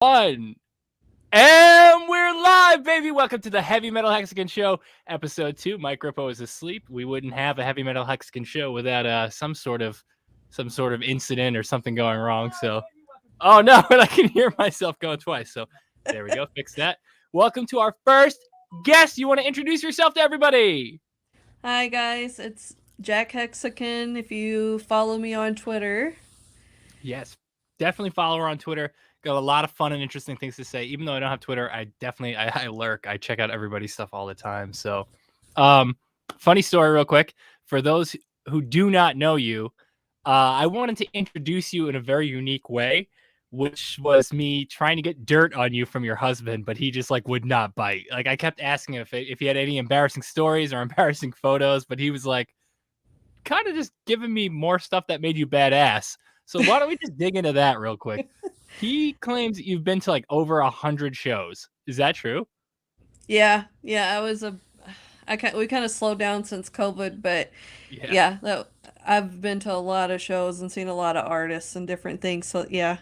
One. And we're live, baby. Welcome to the Heavy Metal Hexican Show, episode 2. Mike Grippo is asleep. We wouldn't have a Heavy Metal Hexican Show without some sort of incident or something going wrong. So, oh no, and I can hear myself going twice. So there we go. Fix that. Welcome to our first guest. You want to introduce yourself to everybody? Hi guys, it's Jack Hexican. If you follow me on Twitter, Yes, definitely follow her on Twitter. Got a lot of fun and interesting things to say. Even though I don't have Twitter, I lurk. I check out everybody's stuff all the time. So, funny story, real quick. For those who do not know you, I wanted to introduce you in a very unique way, which was me trying to get dirt on you from your husband, but he just would not bite. Like I kept asking him if he had any embarrassing stories or embarrassing photos, but he was like, kind of just giving me more stuff that made you badass. So why don't we just dig into that real quick? He claims that you've been to like over 100 shows. Is that true? yeah, we kind of slowed down since COVID, but Yeah, I've been to a lot of shows and seen a lot of artists and different things. So yeah,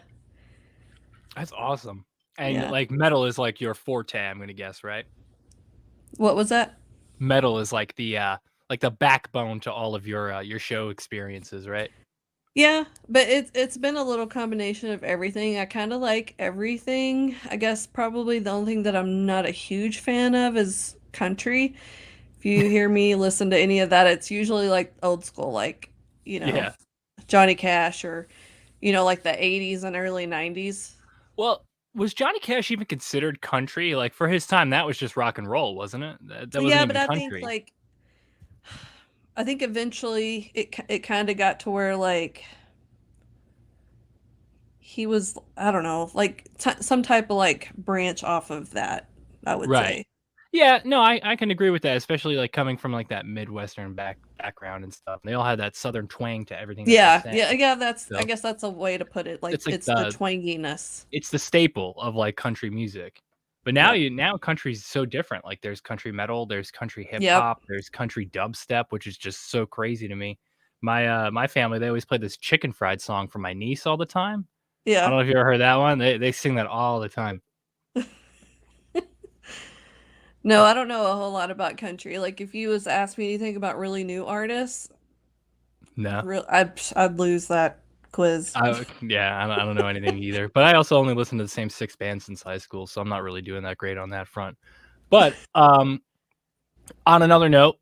that's awesome. And yeah. like metal is like your forte, I'm gonna guess, right? What was that? Metal is like the backbone to all of your show experiences, right? Yeah, but it's been a little combination of everything. I kind of like everything. I guess probably the only thing that I'm not a huge fan of is country. If you hear me listen to any of that, it's usually like old school, like, you know, Yeah. Johnny Cash or, like the 80s and early 90s. Well, was Johnny Cash even considered country? Like for his time, that was just rock and roll, wasn't it? That wasn't Yeah, but even I think country. eventually it kind of got to where like he was, I don't know, like some type of like branch off of that, I would Right. say. Yeah, no, I can agree with that, especially like coming from like that Midwestern background and stuff. They all had that Southern twang to everything that they Yeah, sang. yeah, that's I So guess that's a way to put it. Like it's like it's the twanginess. it's the staple of like country music. But Yep. now country's so different. Like there's country metal, there's country hip Yep. hop, there's country dubstep, which is just so crazy to me. My family, they always play this chicken fried song for my niece all the time. I Yeah. don't know if you ever heard that one. They sing that all the time. No, I don't know a whole lot about country. Like if you was to ask me anything about really new artists, No. I'd lose that quiz. Yeah, I don't know anything either. But I also only listened to the same 6 bands since high school, so I'm not really doing that great on that front. But on another note,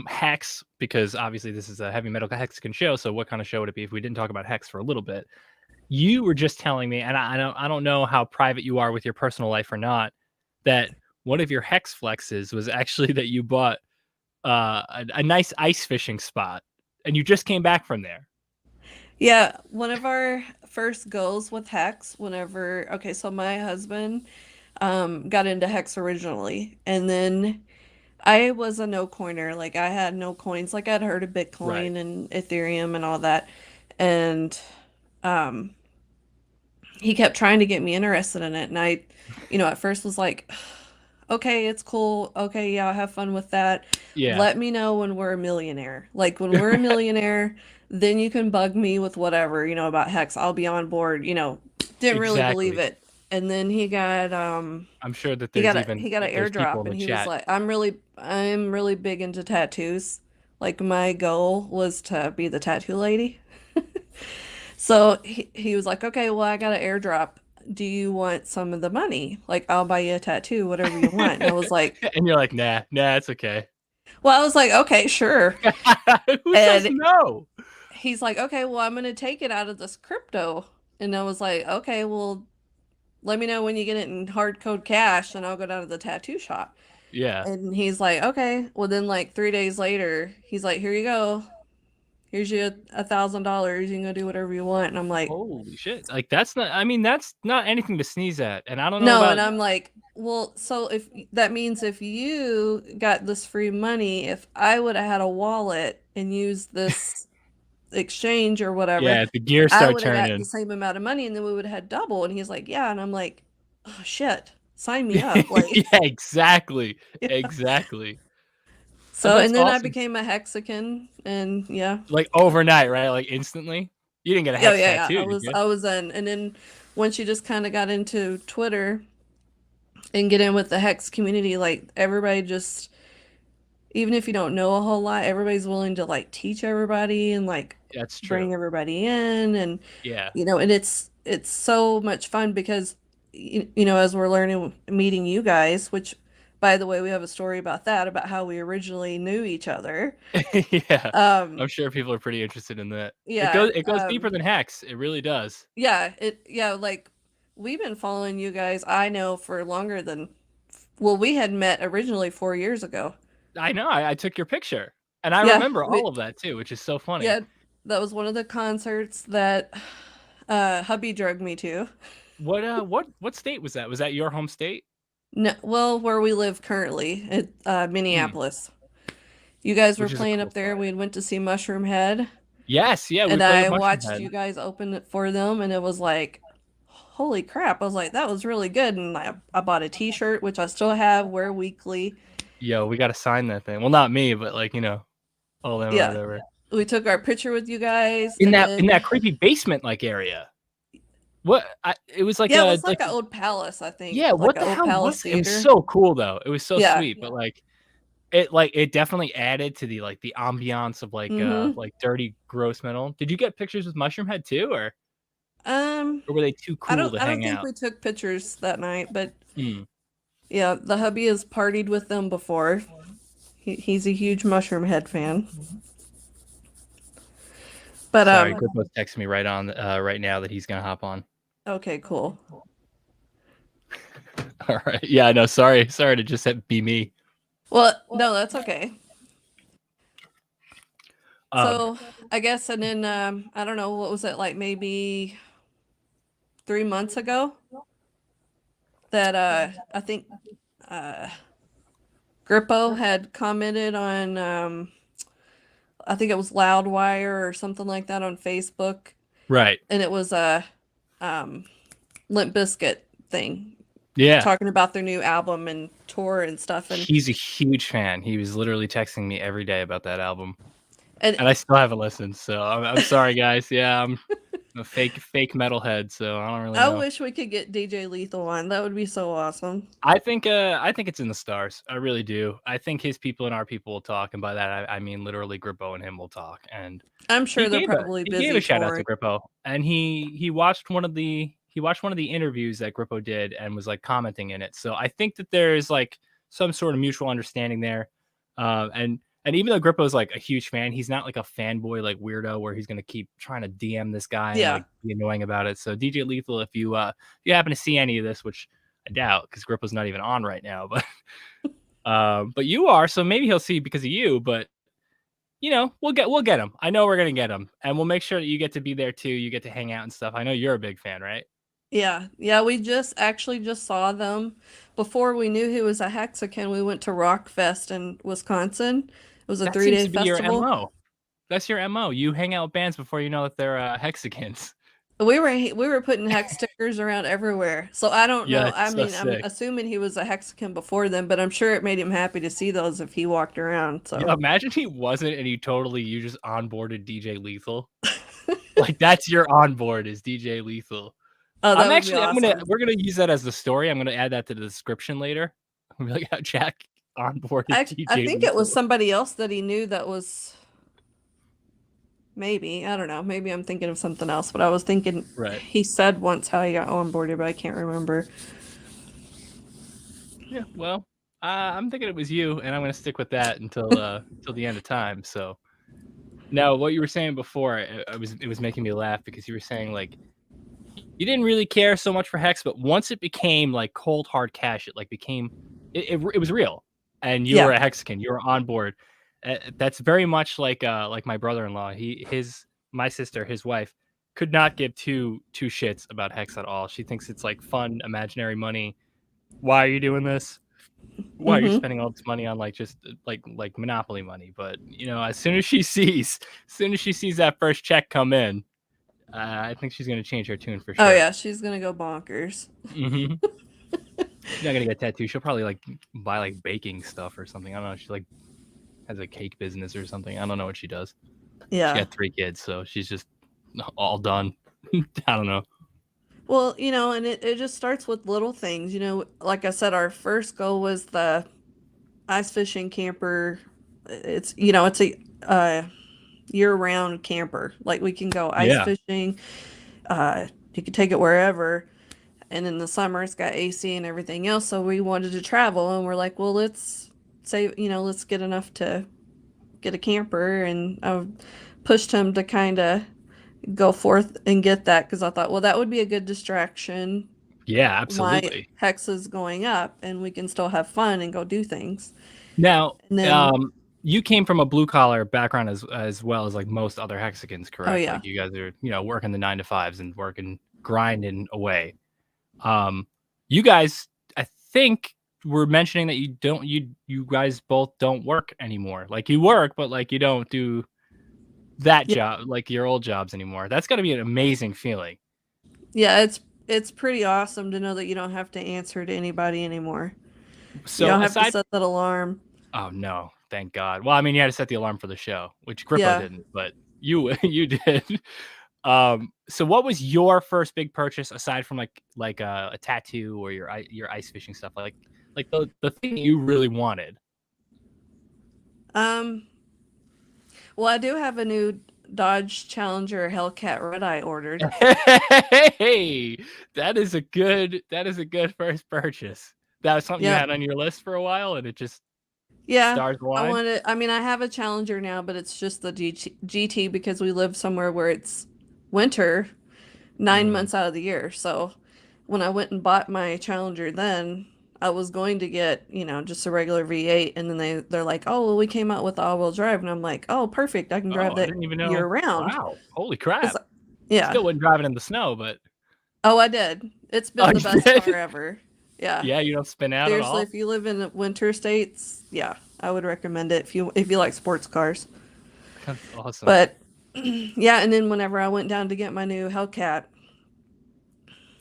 Hex, because obviously this is a heavy metal Hexican show, so what kind of show would it be if we didn't talk about Hex for a little bit? You were just telling me, and I don't know how private you are with your personal life or not, that one of your Hex flexes was actually that you bought a nice ice fishing spot, and you just came back from there. Yeah, one of our first goals with Hex, so my husband got into Hex originally, and then I was a no coiner. Like I had no coins. Like I'd heard of Right. Bitcoin and Ethereum and all that. And um he kept trying to get me interested in it. And I, at first was like, okay, it's cool. Okay, yeah, I'll have fun with that. Yeah. Let me know when we're a millionaire. Like when we're a millionaire, then you can bug me with whatever, about Hex. I'll be on board, Didn't really believe Exactly. it. And then I'm sure that he there's got a even he got an there's people airdrop in and the he was chat. like, I'm really big into tattoos. Like my goal was to be the tattoo lady. So he was like, okay, well, I got an airdrop. Do you want some of the money? Like, I'll buy you a tattoo, whatever you want. And I was like, And you're like, nah, it's okay. well, I was like, okay, sure. Who says And no? he's like, okay, well, I'm going to take it out of this crypto. And I was like, okay, well, let me know when you get it in hard code cash and I'll go down to the tattoo shop. Yeah. And he's like, okay. Well, then like 3 days later, he's like, here you go. Here's you $1,000. You can go do whatever you want. And I'm like, Holy shit. Like that's not anything to sneeze at. And I don't know no, about and I'm like, well, so if that means if you got this free money, if I would have had a wallet and used this exchange or whatever, yeah, the gears I start would have got the turning. same amount of money and then we would have had double. And he's like, yeah. And I'm like, oh shit, sign me up. Like, Yeah, exactly. Exactly. so, That's and then I awesome. became a Hexican and yeah. Like overnight, right? Like instantly. You didn't get a Yeah, hex yeah, yeah. tattoo, I did was, you? I was in, and then once you just kind of got into Twitter and get in with the Hex community, like everybody just, even if you don't know a whole lot, everybody's willing to like teach everybody and like That's true. bring everybody in, and Yeah. and it's so much fun because as we're learning, meeting you guys, which by the way, we have a story about that, about how we originally knew each other. Yeah. Um, I'm sure people are pretty interested in that. It yeah, goes it goes deeper than Hex. It really does. like we've been following you guys, I know, for longer than, well, we had met originally 4 years ago. I know. I took your picture, and I Yeah, remember all of that too, which is so funny. yeah, that was one of the concerts that hubby drugged me to. What state was that? Was that your home state? No, well, where we live currently, at Hmm. Minneapolis. You guys were Which is a playing cool up there. spot. We went to see Mushroom Head, Yes, yeah, we and played with I Mushroom watched Head. you guys open it for them, and it was like, holy crap. I was like, that was really good. And I bought a t-shirt, which I still have, wear weekly. Yo, we got to sign that thing. Well, not me, but like all them or Yeah. whatever. We took our picture with you guys, In and that then, creepy basement like area. It was like yeah, it a was like an old palace, I think, yeah. like What an the old hell palace was it? It was theater. so cool though. It was so Yeah. sweet, but it definitely added to the ambiance of Mm-hmm. like dirty gross metal. Did you get pictures with Mushroom Head too, Um, or were they too cool to I don't hang think out? we took pictures that night, but Hmm. yeah, the hubby has partied with them before. He's a huge Mushroom Head fan. But Sorry, Grippo's texting me right now that he's gonna hop on. okay, cool. All right. Yeah, no, sorry to just be me. Well, no, that's okay. Um, So I guess, and then I don't know, what was it, like maybe 3 months ago that I think uh Grippo had commented on I think it was Loudwire or something like that on Facebook, right. and it was a um Limp Bizkit thing, Yeah. talking about their new album and tour and stuff, He's a huge fan. He was literally texting me every day about that album, and and I still haven't listened. So I'm sorry, guys. Yeah, I'm a fake metalhead, so I don't really I know. wish we could get DJ Lethal on. That would be so awesome. I think it's in the stars. I really do. I think his people and our people will talk, and by that I mean literally Grippo and him will talk. And I'm sure they're probably he gave a busy shout out to touring. Grippo, and he watched one of the interviews that Grippo did and was like commenting in it. So I think that there is like some sort of mutual understanding there. And even though Grippo's like a huge fan, he's not like a fanboy like weirdo where he's gonna keep trying to DM this guy and Yeah. like be annoying about it. So DJ Lethal, if you happen to see any of this, which I doubt because Grippo's not even on right now, but you are, so maybe he'll see because of you. But we'll get him. I know we're gonna get him, and we'll make sure that you get to be there too. You get to hang out and stuff. I know you're a big fan, right? Yeah. Yeah, we just saw them before we knew he was a Hexican. We went to Rock Fest in Wisconsin. It was a That 3 day seems to be your festival. mo. That's your mo. You hang out with bands before you know that they're Hexicans. We were putting hex stickers around everywhere. So I don't Yeah, know. it's I so mean, I'm sick. assuming he was a Hexican before then, but I'm sure it made him happy to see those if he walked around. Yeah, So imagine he wasn't, and you just onboarded DJ Lethal. Like that's your onboard is DJ Lethal. oh, that would be awesome. We're gonna use that as the story. I'm gonna add that to the description later. I'm like how Jack onboarded I DJ think it was Lethal. somebody else that he knew that was, maybe, I don't know. Maybe I'm thinking of something else, but I was thinking Right. he said once how he got onboarded, but I can't remember. Yeah. Well, I'm thinking it was you, and I'm gonna stick with that until the end of time. So now, what you were saying before, it was making me laugh because you were saying like you didn't really care so much for Hex, but once it became like cold hard cash, it like became it was real, and you were Yeah. a Hexican, you were on board. That's very much like my brother-in-law. My sister, his wife, could not give two shits about Hex at all. She thinks it's like fun, imaginary money. Why are you doing this? Why are you Mm-hmm. spending all this money on like just like Monopoly money? But as soon as she sees that first check come in, I think she's gonna change her tune for Oh sure. yeah, she's gonna go bonkers. Hmm. She's not gonna get tattooed. She'll probably like buy like baking stuff or something. I don't know. She like has a cake business or something. I don't know what she does. She Yeah. got 3 kids, so she's just all done. I don't know. Well, and it just starts with little things. Like I said, our first goal was the ice fishing camper. It's a year-round camper. Like we can go ice Yeah. fishing. You can take it wherever. And in the summer, it's got AC and everything else. So we wanted to travel, and we're like, well, let's save. Let's get enough to get a camper. And I pushed him to kind of go forth and get that because I thought, well, that would be a good distraction. Yeah, My absolutely. hex is going up, and we can still have fun and go do things. Now, And then, you came from a blue collar background as well as like most other Hexicans, oh correct? yeah, Like you guys are, working the 9 to 5s and working grinding away. Um, you guys, I think were mentioning that you guys both don't work anymore. Like you work, but like you don't do that yeah, job like your old jobs anymore. That's got to be an amazing feeling. yeah. It's pretty awesome to know that you don't have to answer to anybody anymore. You So don't have to aside, set that alarm. oh no, thank God. Well, I mean, you had to set the alarm for the show, which Grippo Yeah. didn't, but you you did. So what was your first big purchase aside from like a tattoo or your ice fishing stuff, like the thing you really wanted? Um. Well, I do have a new Dodge Challenger Hellcat Red Eye ordered. Hey, that is a good first purchase. That was something you Yep. had on your list for a while, and it just Yeah. stars I aligned. wanted. I mean, I have a Challenger now, but it's just the GT because we live somewhere where it's winter 9 months out of the year. So when I went and bought my Challenger, then I was going to get just a regular V8, and then they're like, oh well, we came out with all-wheel drive, and I'm like, oh perfect, I can drive Oh, I that didn't even year know. round. Wow, holy 'Cause- crap! yeah. Still wouldn't drive it in the snow, but Oh, I did. It's oh, been the you best car did? ever. Yeah. Yeah, you don't spin out at Seriously, all. if you live in winter states, yeah, I would recommend it if you like sports cars. That's awesome. But yeah, and then whenever I went down to get my new Hellcat,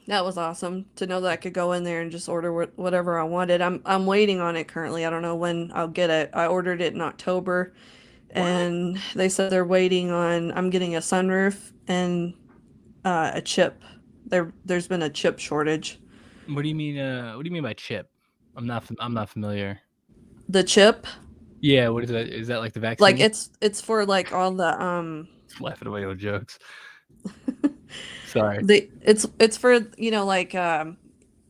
that was awesome to know that I could go in there and just order whatever I wanted. I'm waiting on it currently. I don't know when I'll get it. I ordered it in October, What? and they said they're waiting on. I'm getting a sunroof and a chip. There's been a chip shortage. What do you mean? What do you mean by chip? I'm not familiar. The chip, Yeah, what is that? Is that like the like vaccine? it's for like all the Laughing away with jokes. Sorry. it's for like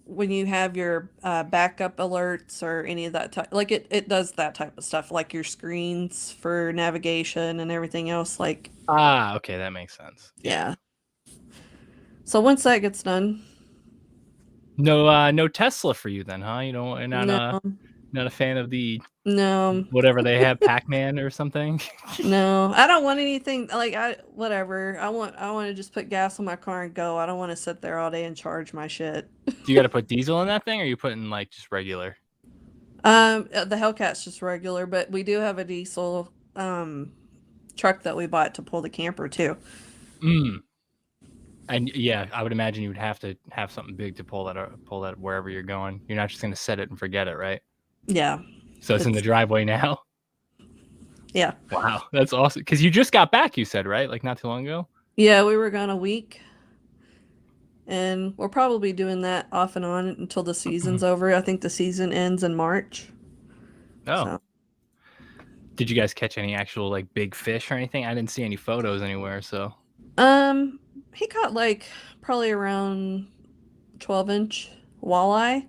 when you have your backup alerts or any of that type, like it does that type of stuff, like your screens for navigation and everything else, like Ah, okay, that makes sense. Yeah. yeah. So once that gets done, No, no Tesla for you then, huh? You're no, not a fan of the no, whatever they have, Pac-Man or something. no, I don't want anything like I whatever. I want to just put gas on my car and go. I don't want to sit there all day and charge my shit. Do you got to put diesel in that thing, or are you putting like just regular? The Hellcat's just regular, but we do have a diesel truck that we bought to pull the camper too. Mm. And yeah, I would imagine you would have to have something big to pull that wherever you're going. You're not just gonna set it and forget it, right? Yeah. So it's in the It's driveway now. yeah. Wow, that's awesome. Because you just got back, you said, right? Like not too long ago. Yeah, we were gone a week, and we'll probably be doing that off and on until the season's over. I think the season ends in March. Oh, So, did you guys catch any actual like big fish or anything? I didn't see any photos anywhere. So he caught like probably around 12-inch walleye,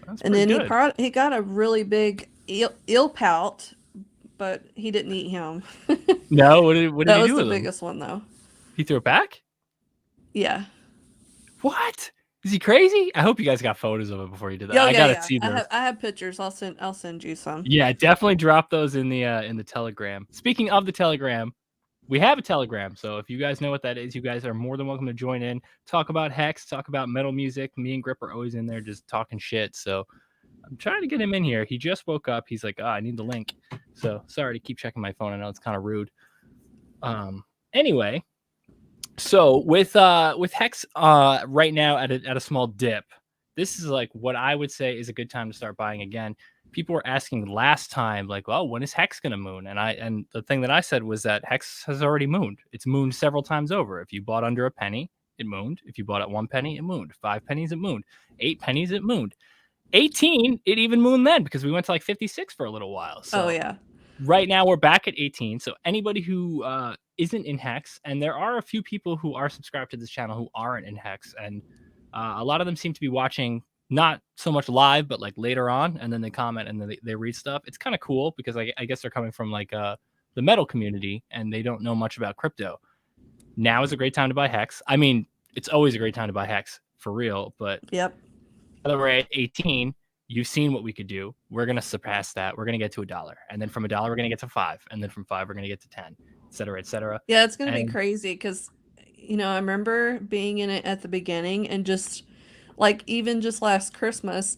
that's and pretty then good. he got a really big eel pout, but he didn't eat him. No, what did That he was do the with him? biggest one though. He threw it back? Yeah. What? Is he crazy? I hope you guys got photos of it before you did that. Yeah, I yeah, gotta yeah. see I those. have I have pictures. I'll send you some. Yeah, definitely drop those in the Telegram. Speaking of the Telegram, we have a Telegram, so if you guys know what that is, you guys are more than welcome to join in. Talk about Hex, talk about metal music. Me and Grip are always in there just talking shit. So I'm trying to get him in here. He just woke up. He's like, I need the link. So sorry to keep checking my phone. I know it's kind of rude. Anyway, so with Hex right now at a small dip, this is like what I would say is a good time to start buying again. People were asking last time, like, oh, when is Hex gonna moon? And the thing that I said was that Hex has already mooned. It's mooned several times over. If you bought under a penny, it mooned. If you bought at 1 penny, it mooned. 5 pennies, it mooned. 8 pennies, it mooned. 18, it even mooned then because we went to like 56 for a little while. So Oh yeah. right now we're back at 18. So anybody who isn't in Hex, and there are a few people who are subscribed to this channel who aren't in Hex, and a lot of them seem to be watching not so much live, but like later on, and then they comment and then they read stuff. It's kind of cool because I guess they're coming from like the metal community and they don't know much about crypto. Now is a great time to buy Hex. I mean, it's always a great time to buy Hex for real, but Yep. now that we're at 18, you've seen what we could do. We're going to surpass that. We're going to get to $1. And then from $1, we're going to get to 5. And then from 5, we're going to get to 10, et cetera, et cetera. Yeah, it's going to be crazy because, you know, I remember being in it at the beginning and just like even just last Christmas,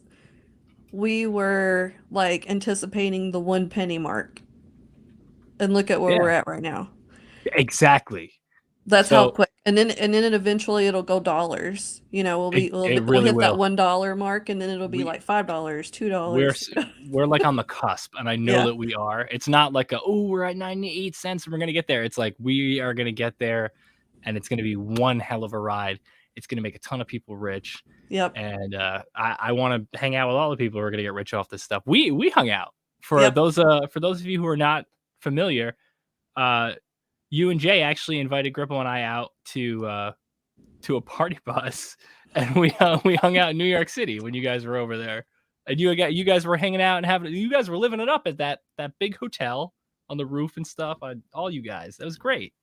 we were like anticipating the 1 penny mark. And look at where we're at right now. Exactly. That's how quick. And then it eventually it'll go dollars. You know, we'll hit that $1 mark, and then it'll be like $5, $2. We're like on the cusp, and I know that we are. It's not like we're at 98 cents and we're gonna get there. It's like we are gonna get there, and it's gonna be one hell of a ride. It's gonna make a ton of people rich. Yep. And I want to hang out with all the people who are gonna get rich off this stuff. We hung out for those of you who are not familiar. You and Jay actually invited Grippo and I out to a party bus, and we hung out in New York City when you guys were over there, and you guys were hanging out and you guys were living it up at that big hotel on the roof and stuff. All you guys, that was great.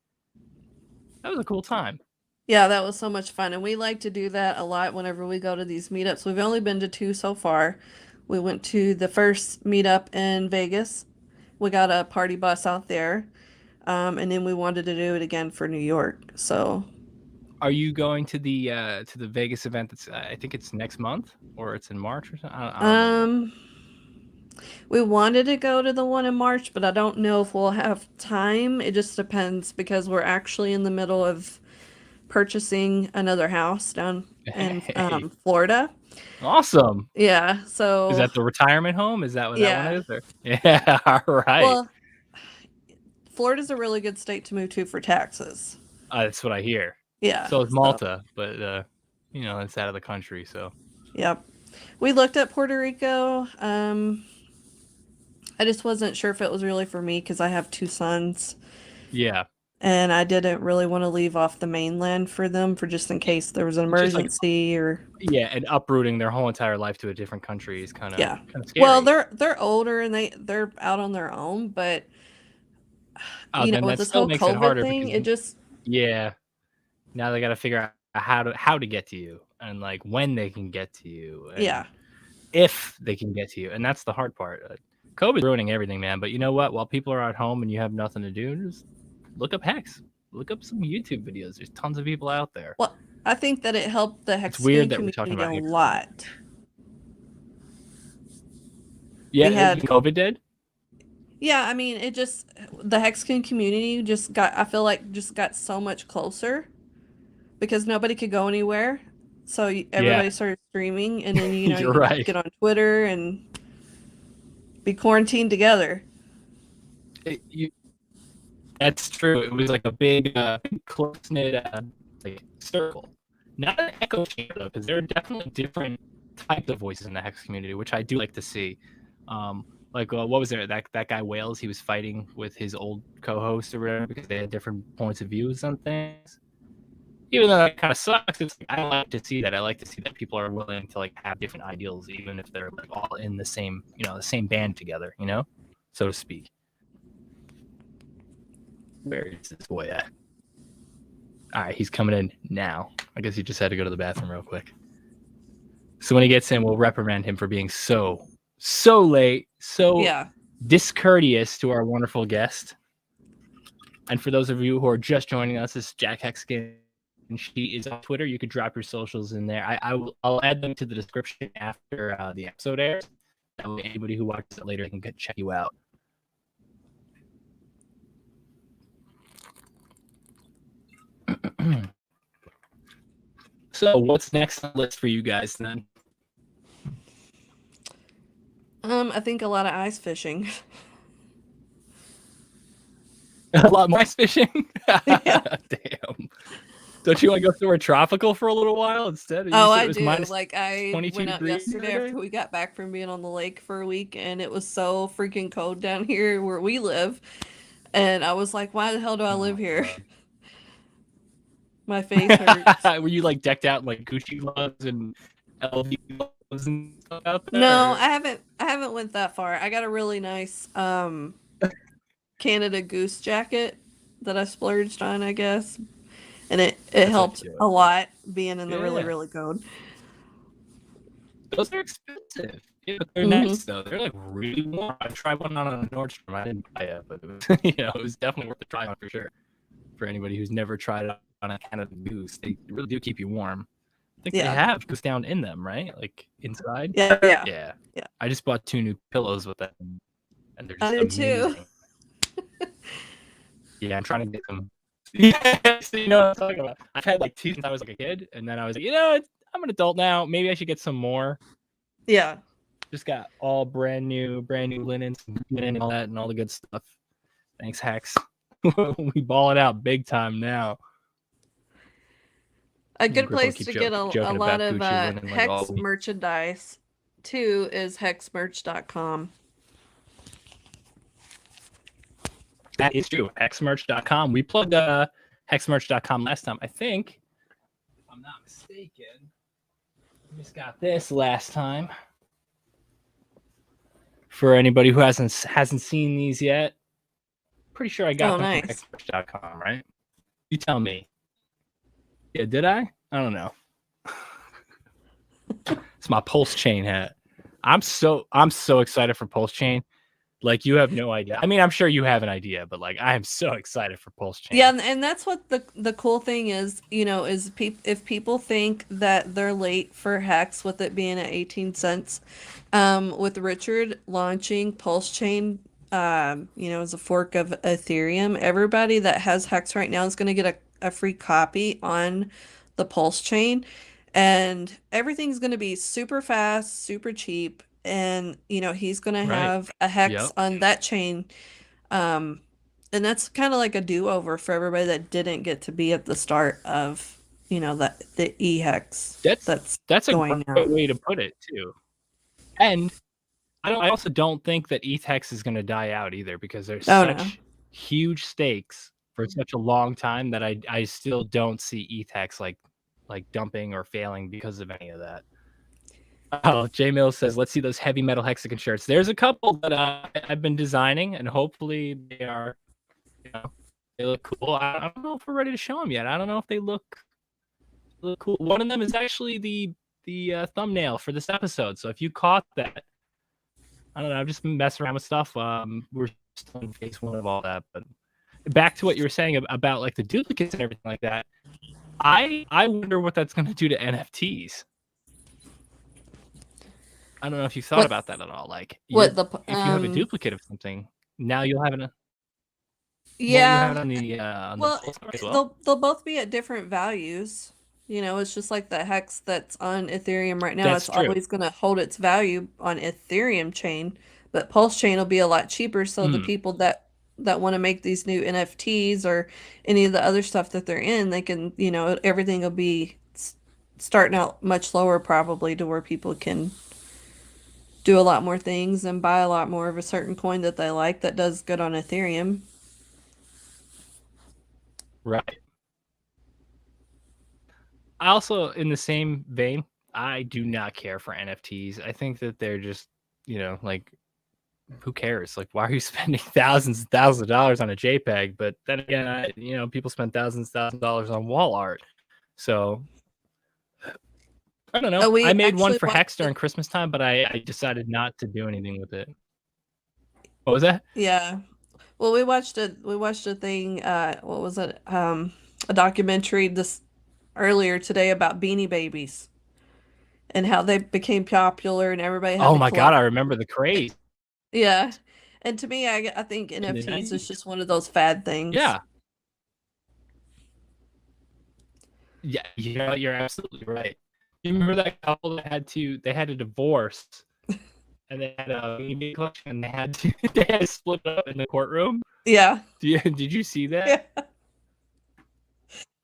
That was a cool time. Yeah, that was so much fun, and we like to do that a lot whenever we go to these meetups. We've only been to 2 so far. We went to the first meetup in Vegas. We got a party bus out there. And then we wanted to do it again for New York. So, are you going to the Vegas event? That's I think it's next month or it's in March or something. I don't we wanted to go to the one in March, but I don't know if we'll have time. It just depends because we're actually in the middle of purchasing another house down in Florida. Awesome. Yeah. So is that the retirement home? Is that what that one is? Or? Yeah. All right. Well, Florida's a really good state to move to for taxes. That's what I hear. Yeah. So is Malta, but you know, it's out of the country, so. Yep. We looked at Puerto Rico. I just wasn't sure if it was really for me because I have 2 sons. Yeah. And I didn't really want to leave off the mainland for them for just in case there was an emergency or. Yeah, and uprooting their whole entire life to a different country is kind of scary. Well, they're older and they're out on their own, but. You know, with this whole COVID thing, it just now they got to figure out how to get to you and like when they can get to you, and if they can get to you, and that's the hard part. COVID's ruining everything, man. But you know what? While people are at home and you have nothing to do, just look up Hex, look up some YouTube videos. There's tons of people out there. Well, I think that it helped the Hexican community a lot. Yeah, COVID did. Yeah, I mean, the Hexican community I feel like just got so much closer because nobody could go anywhere. So everybody started streaming, and then, you know, you could get on Twitter and be quarantined together. That's true. It was like a big, close-knit like circle. Not an echo chamber, though, because there are definitely different types of voices in the Hex community, which I do like to see. Like, what was there? That guy Wales, he was fighting with his old co-host or whatever because they had different points of views on things. Even though that kind of sucks, it's like, I like to see that. I like to see that people are willing to like have different ideals, even if they're like all in the same, you know, the same band together, you know, so to speak. Where is this boy at? All right, he's coming in now. I guess he just had to go to the bathroom real quick. So when he gets in, we'll reprimand him for being so late, discourteous to our wonderful guest. And for those of you who are just joining us, this is Jack Hexican, and she is on Twitter. You could drop your socials in there. I'll add them to the description after the episode airs. That way anybody who watches it later can check you out. So what's next on the list for you guys then? I think a lot of ice fishing. A lot more ice fishing? Yeah. Damn. Don't you want to go somewhere tropical for a little while instead? You Oh, said I it was do. minus Like I 22 went out degrees the other yesterday day. after we got back from being on the lake for a week, and it was so freaking cold down here where we live. And I was like, why the hell do I live Oh here? my My face hurts. God. Were you like decked out in like Gucci gloves and LV gloves and stuff out No, there? I haven't went that far. I got a really nice Canada Goose jacket that I splurged on, I guess. And it That's what helped you do. a lot being in the really, Yeah, really cold. those are expensive. Yeah, but they're Hmm. nice though. They're like really warm. I tried one on a Nordstrom. I didn't buy it, but it was, it was definitely worth a try on for sure. For anybody who's never tried it on a Canada Goose, they really do keep you warm. I think they Yeah. have goose down in them, right? Like inside. Yeah, yeah. Yeah. Yeah. I just bought 2 new pillows with them, and they're I just did too. amazing. Yeah, I'm trying to get them. Yeah, so you know what I'm talking about. I've had like 2 since I was like a kid, and then I was like, I'm an adult now. Maybe I should get some more. Yeah. Just got all brand new linens, and all that, and all the good stuff. Thanks, Hex. We ball it out big time now. A And good Griff will place keep to get a joking lot about of Gucci linen like all Hex week. merchandise too is hexmerch.com. That is true. Hexmerch.com. We plugged hexmerch.com last time, I think. If I'm not mistaken. We just got this last time. For anybody who hasn't seen these yet, pretty sure I got them Nice. from hexmerch.com, right? You tell me. Yeah, did I? I don't know. It's my Pulse Chain hat. I'm so excited for Pulse Chain. Like, you have no idea. I mean, I'm sure you have an idea, but like, I am so excited for Pulse Chain. Yeah, and that's what the cool thing is, is if people think that they're late for Hex with it being at 18 cents, with Richard launching Pulse Chain, as a fork of Ethereum, everybody that has Hex right now is going to get a free copy on the Pulse Chain, and everything's going to be super fast, super cheap, and he's going to Right. have a Hex Yep. on that chain. Um, and that's kind of like a do-over for everybody that didn't get to be at the start of, that the e-hex That's a going great out. way to put it too. And I also don't think that ETH Hex is going to die out either, because there's such huge stakes for such a long time that I still don't see ETH Hex like dumping or failing because of any of that. Oh, J Mills says, let's see those heavy metal Hexican shirts. There's a couple that I've been designing, and hopefully they are, they look cool. I don't know if we're ready to show them yet. I don't know if they look cool. One of them is actually the thumbnail for this episode. So if you caught that, I don't know. I've just been messing around with stuff. We're still in phase 1 of all that. But back to what you were saying about like the duplicates and everything like that. I wonder what that's going to do to NFTs. I don't know if you thought about that at all. Like, if you have a duplicate of something, now you'll have an. Yeah. Well, you have it on the Pulse as well. They'll both be at different values. It's just like the Hex that's on Ethereum right now. That's It's true. always going to hold its value on Ethereum chain, but Pulse chain will be a lot cheaper. So the people that want to make these new NFTs or any of the other stuff that they're in, they can, everything will be starting out much lower probably, to where people can do a lot more things and buy a lot more of a certain coin that they like that does good on Ethereum. Right. I also, in the same vein, I do not care for NFTs. I think that they're just, like, who cares? Like, why are you spending thousands and thousands of dollars on a JPEG? But then again, people spend thousands of dollars on wall art. So I don't know. I made one for Hex during Christmas time, but I decided not to do anything with it. What was that? Yeah. Well, we watched a thing, what was it? A documentary this earlier today about Beanie Babies and how they became popular and everybody had Oh my God, I remember the craze. Yeah. And to me, I think NFTs is just one of those fad things. Yeah. Yeah, you're absolutely right. You remember that couple that had to divorce, and they had a media collection, and they had to split up in the courtroom? Yeah. Did you see that? Yeah.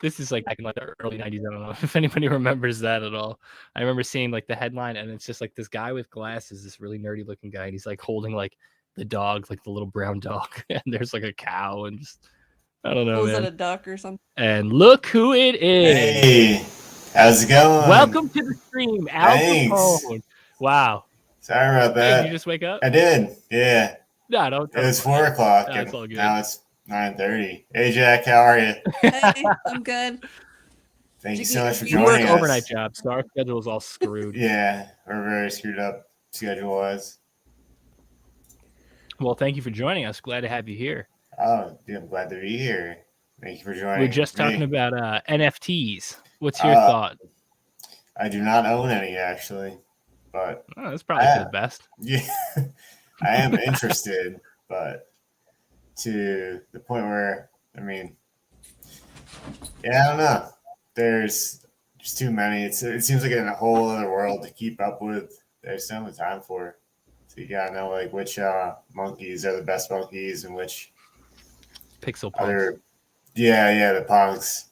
this is like back in like the early 90s. I don't know if anybody remembers that at all. I remember seeing like the headline, and it's just like this guy with glasses, this really nerdy looking guy, and he's like holding like the dog, like the little brown dog, and there's like a cow, and just I don't know, Was it man. a duck or something? And look who it is. Hey, how's it going? Welcome to the stream, Al Thanks. Capone. Wow. Sorry about Hey, that. did you just wake up? I did. Yeah. No, don't. It was 4 o'clock. No, it's all good. Now it's 9:30. Hey, Jack, how are you? Hey, I'm good. Thank you Did so you- much for you We work joining us. overnight jobs, so our schedule is all screwed. Yeah, we're very screwed up schedule-wise. Well, thank you for joining us. Glad to have you here. Oh, dude, I'm glad to be here. Thank you for joining We're just me. talking about NFTs. What's your thought? I do not own any, actually, but Oh, that's probably for the best. yeah, I am interested, but to the point where, I mean, yeah, I don't know. There's just too many. It seems like in a whole other world to keep up with. There's so much time for it. So you gotta know like which monkeys are the best monkeys and which Pixel punks. other. Yeah, the punks.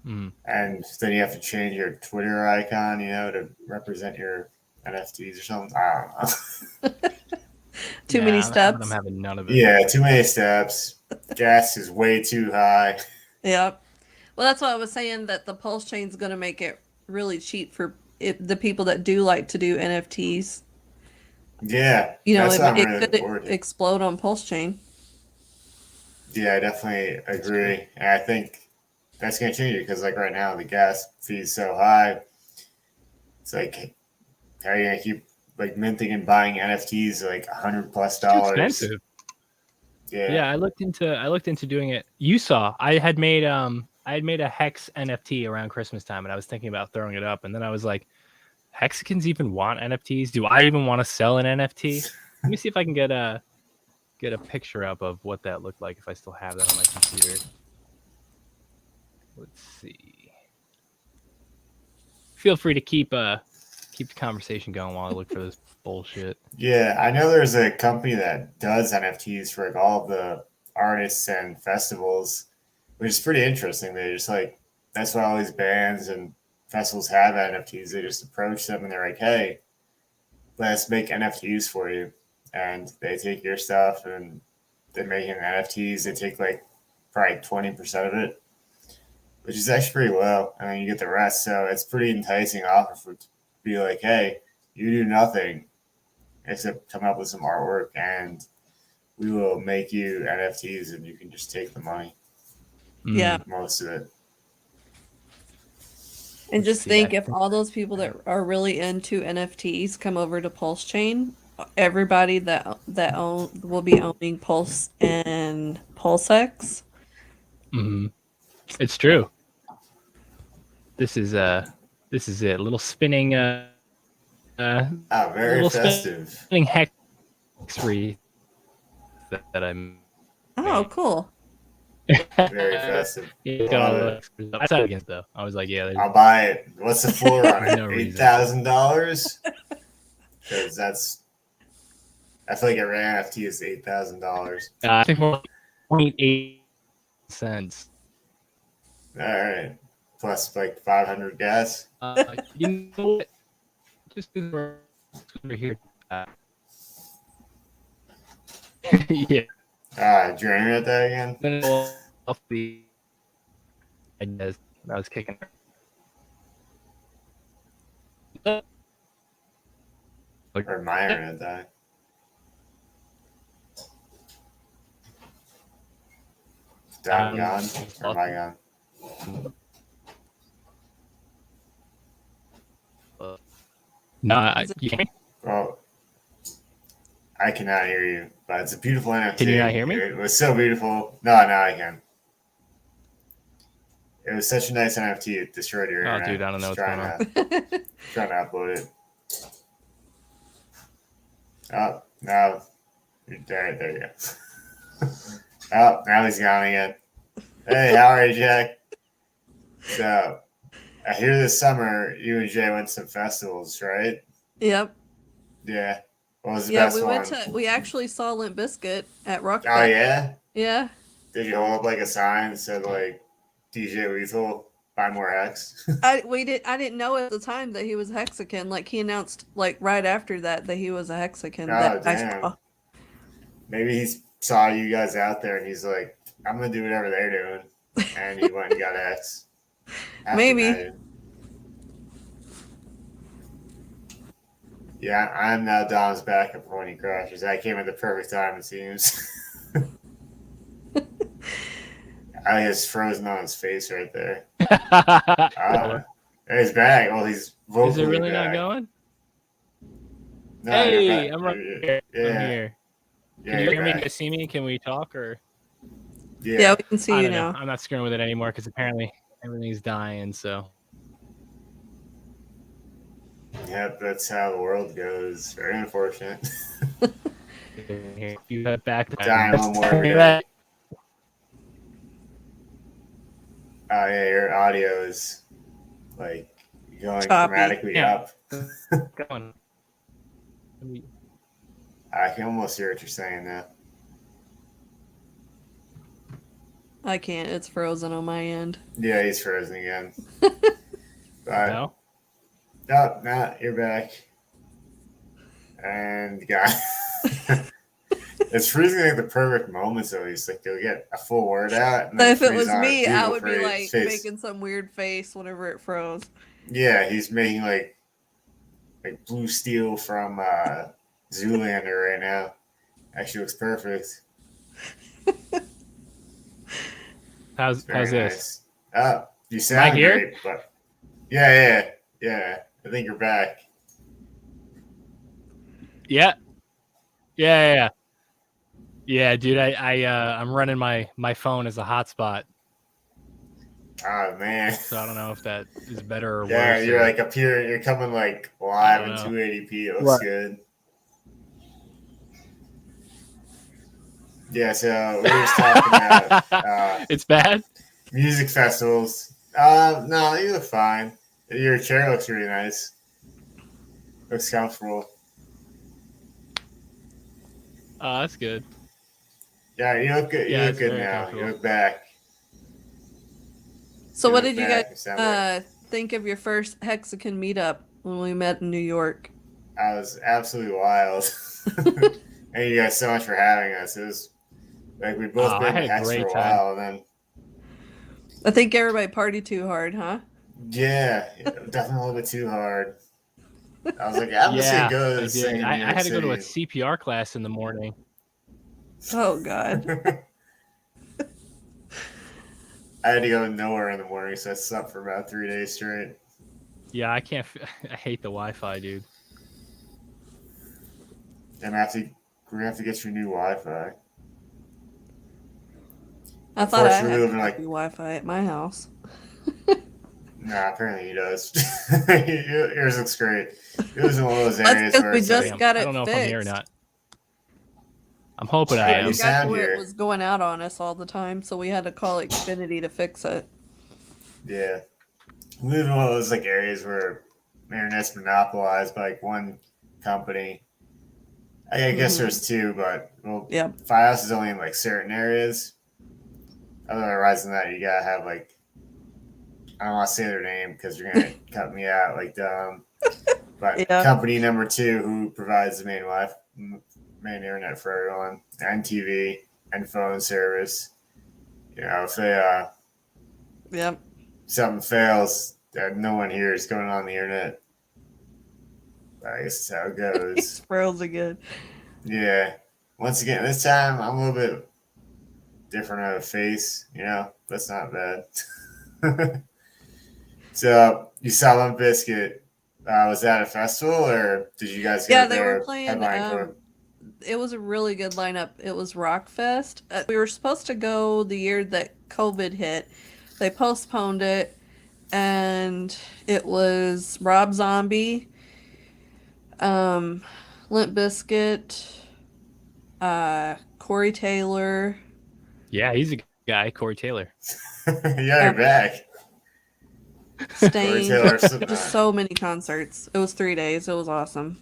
Mm. And then you have to change your Twitter icon, to represent your NFTs or something. I don't know. Too many steps. I'm having none of it. Yeah, too many steps. Gas is way too high. Yep. Well, that's why I was saying that the pulse chain is going to make it really cheap for the people that do like to do NFTs. Yeah, That's what I'm it really looking forward could to. explode on pulse chain. Yeah, I definitely agree. And I think that's going to change it because, like, right now, the gas fee is so high. It's like, how are you going to keep, like, minting and buying NFTs like $100+ Too expensive. Yeah, I looked into doing it. You saw I had made a Hex NFT around Christmas time, and I was thinking about throwing it up, and then I was like, Hexicans even want NFTs? Do I even want to sell an NFT? Let me see if I can get a picture up of what that looked like if I still have that on my computer. Let's see. Feel free to keep the conversation going while I look for this bullshit. Yeah, I know there's a company that does NFTs for like all of the artists and festivals, which is pretty interesting. They just like, that's why all these bands and festivals have NFTs. They just approach them and they're like, hey, let's make NFTs for you. And they take your stuff and they make it NFTs. They take like probably 20% of it, which is actually pretty low. And then you get the rest. So it's pretty enticing offer for to be like, hey, you do nothing except come up with some artwork and we will make you NFTs and you can just take the money. Yeah. Most of it. And just think if all those people that are really into NFTs come over to Pulse Chain, everybody that will be owning Pulse and PulseX. Mm-hmm. It's true. This is it. A little spinning very festive. Spinning hex wreath that I'm. Oh, cool. Very festive. I said against though. I was like, yeah. I'll buy it. What's the floor on it? No $8,000? Because that's. I feel like every NFT is $8,000. I think more like 0.8 cents. All right. Plus like 500 gas. You know what? Just over here. Yeah. Dreaming at that again? Off the. I guess I was kicking her. Or Myron at that. Down gone? Or am I gone? No, you hear me? Well, I cannot hear you, but it's a beautiful NFT. Can you not hear me? It was so beautiful. No, I can. It was such a nice NFT. It destroyed your internet. Oh, dude, I don't know what's going on. Trying to upload it. Oh, no. There you go. Oh, now he's gone again. Hey, how are you, Jack? So, I hear this summer you and Jay went to some festivals, right? Yep. Yeah. What was the best one? We actually saw Limp Bizkit at Rock. Oh, yeah? Yeah. Did you hold up like a sign that said like DJ Lethal, buy more Hex. I didn't know at the time that he was Hexican. Like he announced like right after that he was a Hexican. Oh, That I damn. saw. Maybe he saw you guys out there and he's like, I'm gonna do whatever they're doing, and he went and got X. Maybe. Yeah, I'm now Dom's backup when he crashes. I came at the perfect time, it seems. I think it's frozen on his face right there. He's back. Well, he's vocally Is it really back. not going? No, Hey, you're I'm back. right here. Yeah. I'm here. Yeah, Can you you're hear me? back. Can you see me? Can we talk or? Yeah, we can see I you don't know. now. I'm not screwing with it anymore because apparently everything's dying. So. Yep, that's how the world goes. Very unfortunate. If you head back, Dying one more every day. Oh yeah, your audio is like going Choppy. dramatically up. Going. I can almost hear what you're saying now. I can't. It's frozen on my end. Yeah, he's frozen again. But No. no, nah, you're back. And yeah, it's freezing like the perfect moments. At least, like you'll get a full word out. And then If it freeze was on a me, I beautiful would be like face. making some weird face whenever it froze. Yeah, he's making like blue steel from Zoolander right now. Actually looks perfect. How's this? Nice. Oh, you sound here? great, but yeah. I think you're back. Yeah, dude. I'm running my phone as a hotspot, Oh man. so I don't know if that is better or Yeah, worse. you're or- like up here. You're coming like live in know. 280p. It looks What? good. Yeah, so we were just talking about It's bad. music festivals. No, you look fine. Your chair looks really nice. Looks comfortable. Oh, that's good. Yeah, you look good. You Yeah, look it's good very now. comfortable. You look back. So, You what look did you back. guys You sound back. think of your first Hexican meetup when we met in New York? I was absolutely wild. Thank you guys so much for having us. It was like we've both I been had in a Hex for great a time. while, and then I think everybody partied too hard, huh? yeah, definitely a little bit too hard. I was like, I'm just Yeah, gonna go to I this did. thing in I New York had to go to a City. CPR class in the morning. Oh God. I had to go nowhere in the morning, so I slept for about 3 days straight. Yeah, I can't. I hate the Wi-Fi, dude. And we're gonna have to get you new Wi-Fi. I thought I Unfortunately, we had live in, like- crappy Wi-Fi at my house. Nah, apparently he does. Yours looks great. It was in one of those That's areas 'cause where we it's just like, got I it don't know if I'm here or fixed. not. I'm hoping I Yeah, am. you It got sound to where here. it was going out on us all the time, so we had to call Xfinity to fix it. yeah. We live in one of those like areas where internet's monopolized by like one company. I guess Mhm. there's two, but well, Yep. Fios is only in like certain areas. Otherwise than that, you gotta have like I don't want to say their name because you're gonna cut me out like dumb. But Yeah. company number 2 who provides the main internet for everyone, and TV and phone service. You know, if they Yep. something fails that no one here is going on the internet. I guess that's how it goes. It's froze again. Yeah. Once again, this time I'm a little bit different of a face, you know. That's not bad. So you saw Limp Bizkit. Was that a festival or did you guys go Yeah, they there were playing. headline for it? It was a really good lineup. It was Rockfest. We were supposed to go the year that COVID hit. They postponed it, and it was Rob Zombie, Limp Bizkit, Corey Taylor. Yeah, he's a guy, Corey Taylor. Yeah, you're back. Corey Stain. Taylor. Just so many concerts. It was 3 days. It was awesome.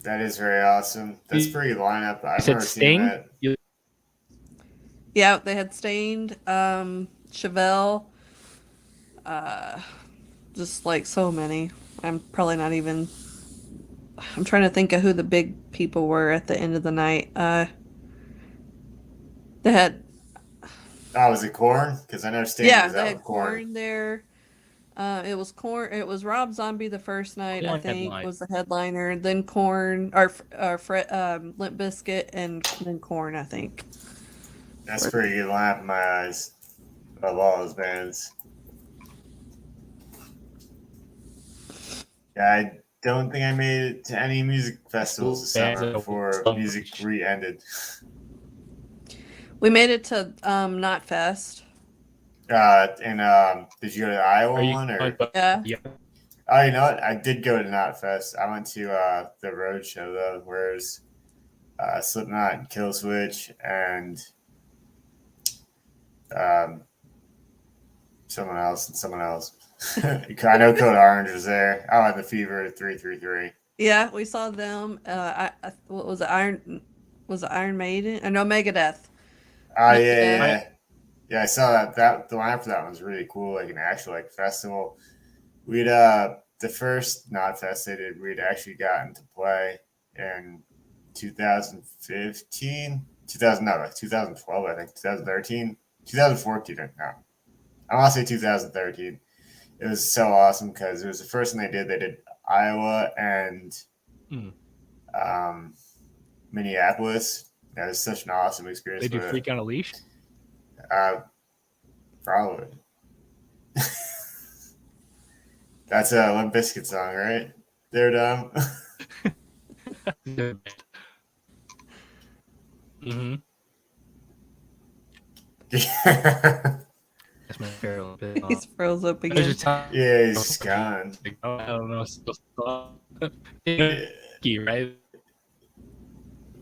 That is very awesome. That's a pretty good lineup. I've said never Sting? seen that. Yeah, they had Stained, Chevelle, just like so many. I'm probably not even. I'm trying to think of who the big people were at the end of the night. They had Oh, was it Corn? Because I know Stan yeah, was they out had with Corn. Corn there. It was Corn. It was Rob Zombie the first night, I One think, headline. was the headliner. Then Corn or Limp Bizkit, and then Corn, I think. That's a pretty good lineup in my eyes of all those bands. Yeah, I don't think I made it to any music festivals this summer before music re-ended. We made it to Not Fest. Did you go to the Iowa Are you? one or? Yeah. Oh, you know what? I did go to Not Fest. I went to the road show though, whereas Slipknot and Killswitch and um, someone else and someone else. I know Code Orange was there. Oh, and the Fever 333. Yeah, we saw them. What was it? Was it Iron Maiden? No, Megadeth. Oh Megadeth. yeah. I saw that. The line for that one was really cool, like an actual like festival. We'd the first Not Fest they did, we'd actually gotten to play in 2015, 2012, I think, 2013, 2014. No, I want to say 2013. It was so awesome because it was the first thing they did. They did Iowa and um, Minneapolis. That was such an awesome experience. They do Freak on a Leash. Probably. That's a Limp Bizkit song, right? They're dumb. Mm-hmm. Yeah, That's my favorite bit. He's froze up again. he's just gone. I don't know. Yeah, Right?